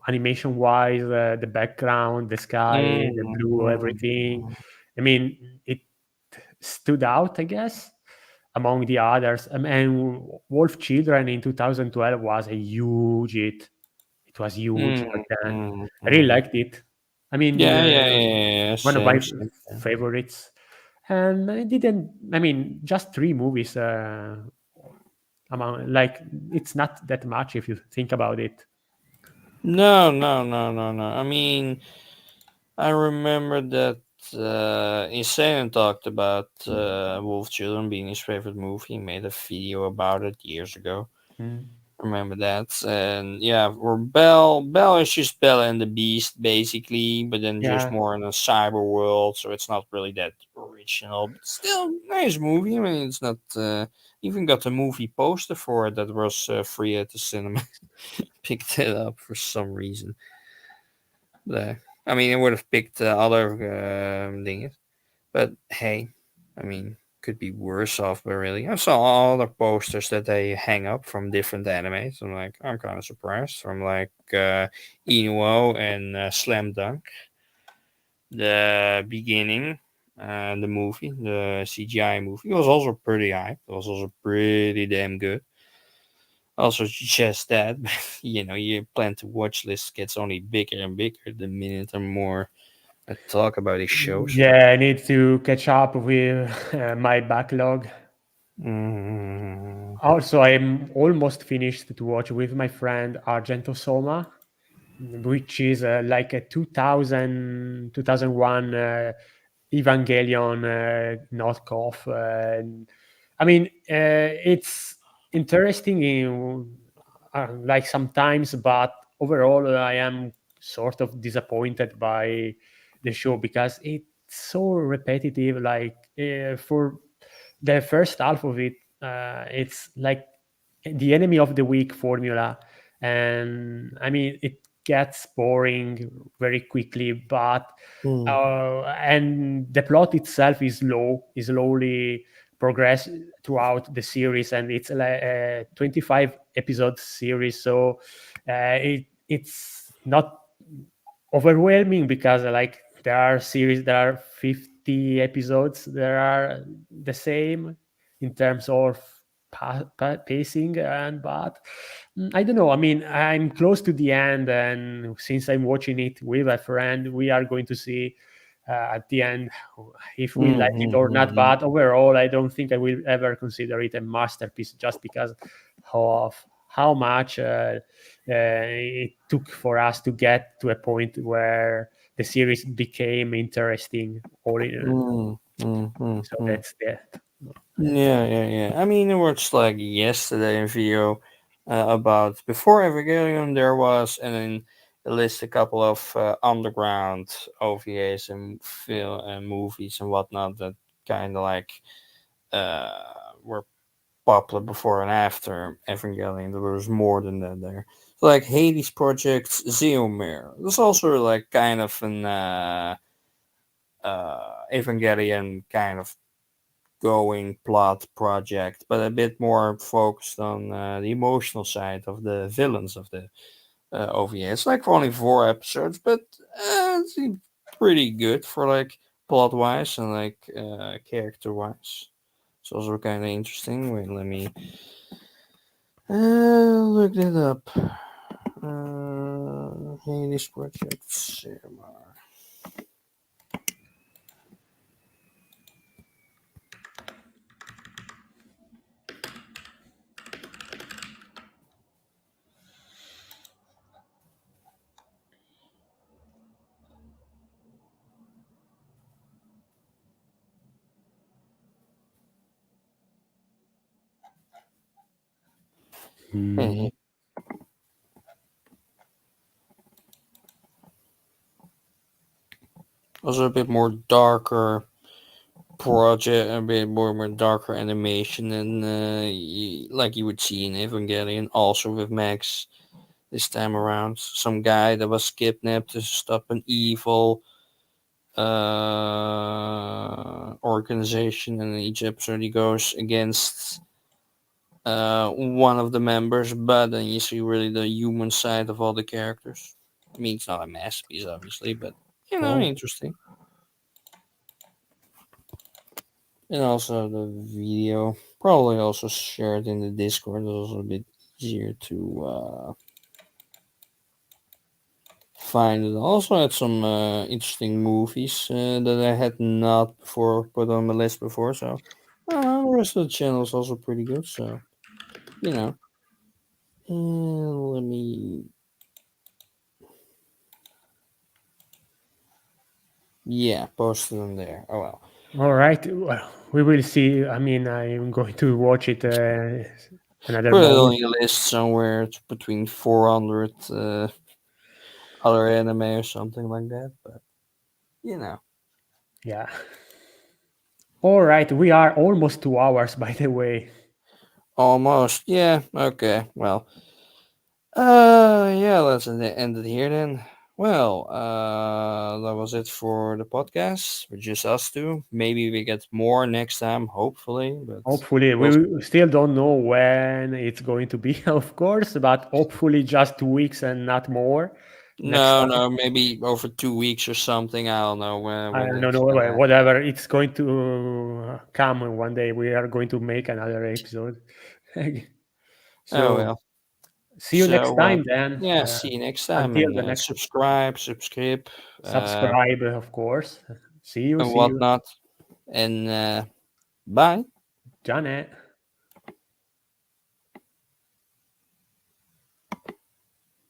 animation wise. The background, the sky, the blue, everything. Mm. I mean, it stood out, I guess, among the others. And Wolf Children in 2012 was a huge hit. It was huge Mm, back then. I really mm. liked it. I mean, Yeah, yeah, yeah, yeah. one of my Same. Yeah. favorites. And I didn't. I mean, just three movies. amount. Like it's not that much if you think about it. No, no, no, no, no. I mean, I remember that Insane talked about Wolf Children being his favorite movie. He made a video about it years ago. Mm. Remember that? And yeah, for Belle is just Bella and the Beast, basically, but then just Yeah. more in a cyber world, so it's not really that original, but still nice movie. I mean, it's not. Even got a movie poster for it that was free at the cinema. Picked it up for some reason. I mean, I would have picked other things, but hey, I mean, could be worse off. But really, I saw all the posters that they hang up from different animes. I'm like, I'm kind of surprised. From like Inuo and Slam Dunk, the beginning, the movie, the CGI movie was also pretty hype. It was also pretty damn good. Also, just that, your plan to watch list gets only bigger and bigger the minute and more I talk about these shows. Yeah, I need to catch up with my backlog. Mm, Also, I'm almost finished to watch with my friend Argento Soma, which is like a 2001 Evangelion knockoff. I mean, it's interesting in like sometimes, but overall, I am sort of disappointed by the show because it's so repetitive. Like for the first half of it, it's like the enemy of the week formula, and I mean it gets boring very quickly, but mm, and the plot itself is slowly progress throughout the series, and it's like a 25 episode series, so it's not overwhelming because like there are series there are 50 episodes there are the same in terms of pacing, and but I don't know. I mean, I'm close to the end, and since I'm watching it with a friend, we are going to see at the end if we like it or not. mm. But overall, I don't think I will ever consider it a masterpiece just because of how much it took for us to get to a point where the series became interesting. All in, Mm, mm, mm, so mm. that's that. Yeah, yeah, yeah. I mean, it was like yesterday in video about before Evangelion there was, and then it lists a couple of underground OVAs and film and movies and whatnot that kind of like uh, were popular before and after Evangelion. There was more than that there. So like Hades Project Zeomir. There's also like kind of an Evangelion kind of going plot project, but a bit more focused on the emotional side of the villains of the OVA. It's like only 4 episodes, but it seems pretty good for like plot wise and like character wise. It's also kind of interesting. Wait, let me look it up. Hades Project Cinema. Hmm. Hey, also a bit more darker project, a bit more darker animation than like you would see in Evangelion. Also with Max this time around, some guy that was kidnapped to stop an evil organization, and in each episode he goes against one of the members, but then you see really the human side of all the characters. I mean, it's not a masterpiece, obviously, but Oh. interesting. And also the video, probably also shared in the Discord. It's also a bit easier to find it. Also had some interesting movies that I had not before put on the list before. So the rest of the channel is also pretty good. So you know, let me. Yeah, post them there. Oh well. All right. Well, we will see. I mean, I'm going to watch it another Put it on moment. your list somewhere. It's between 400 other anime or something like that. But you know, Yeah. All right. We are almost 2 hours, by the way. almost. Yeah. Okay. Well. Yeah. Let's end it here then. Well, that was it for the podcast. We're just us two. Maybe we get more next time, hopefully. But Hopefully, we'll. we still don't know when it's going to be, of course, but hopefully just 2 weeks and not more next No, time. no, maybe over 2 weeks or something. I don't know I when don't it's know, gonna. whatever. It's going to come one day. We are going to make another episode. Oh So, well. see you next So time then. yeah, see you next time Until and the next subscribe, uh, subscribe, of course. See you, and see you. whatnot. And bye. Janet.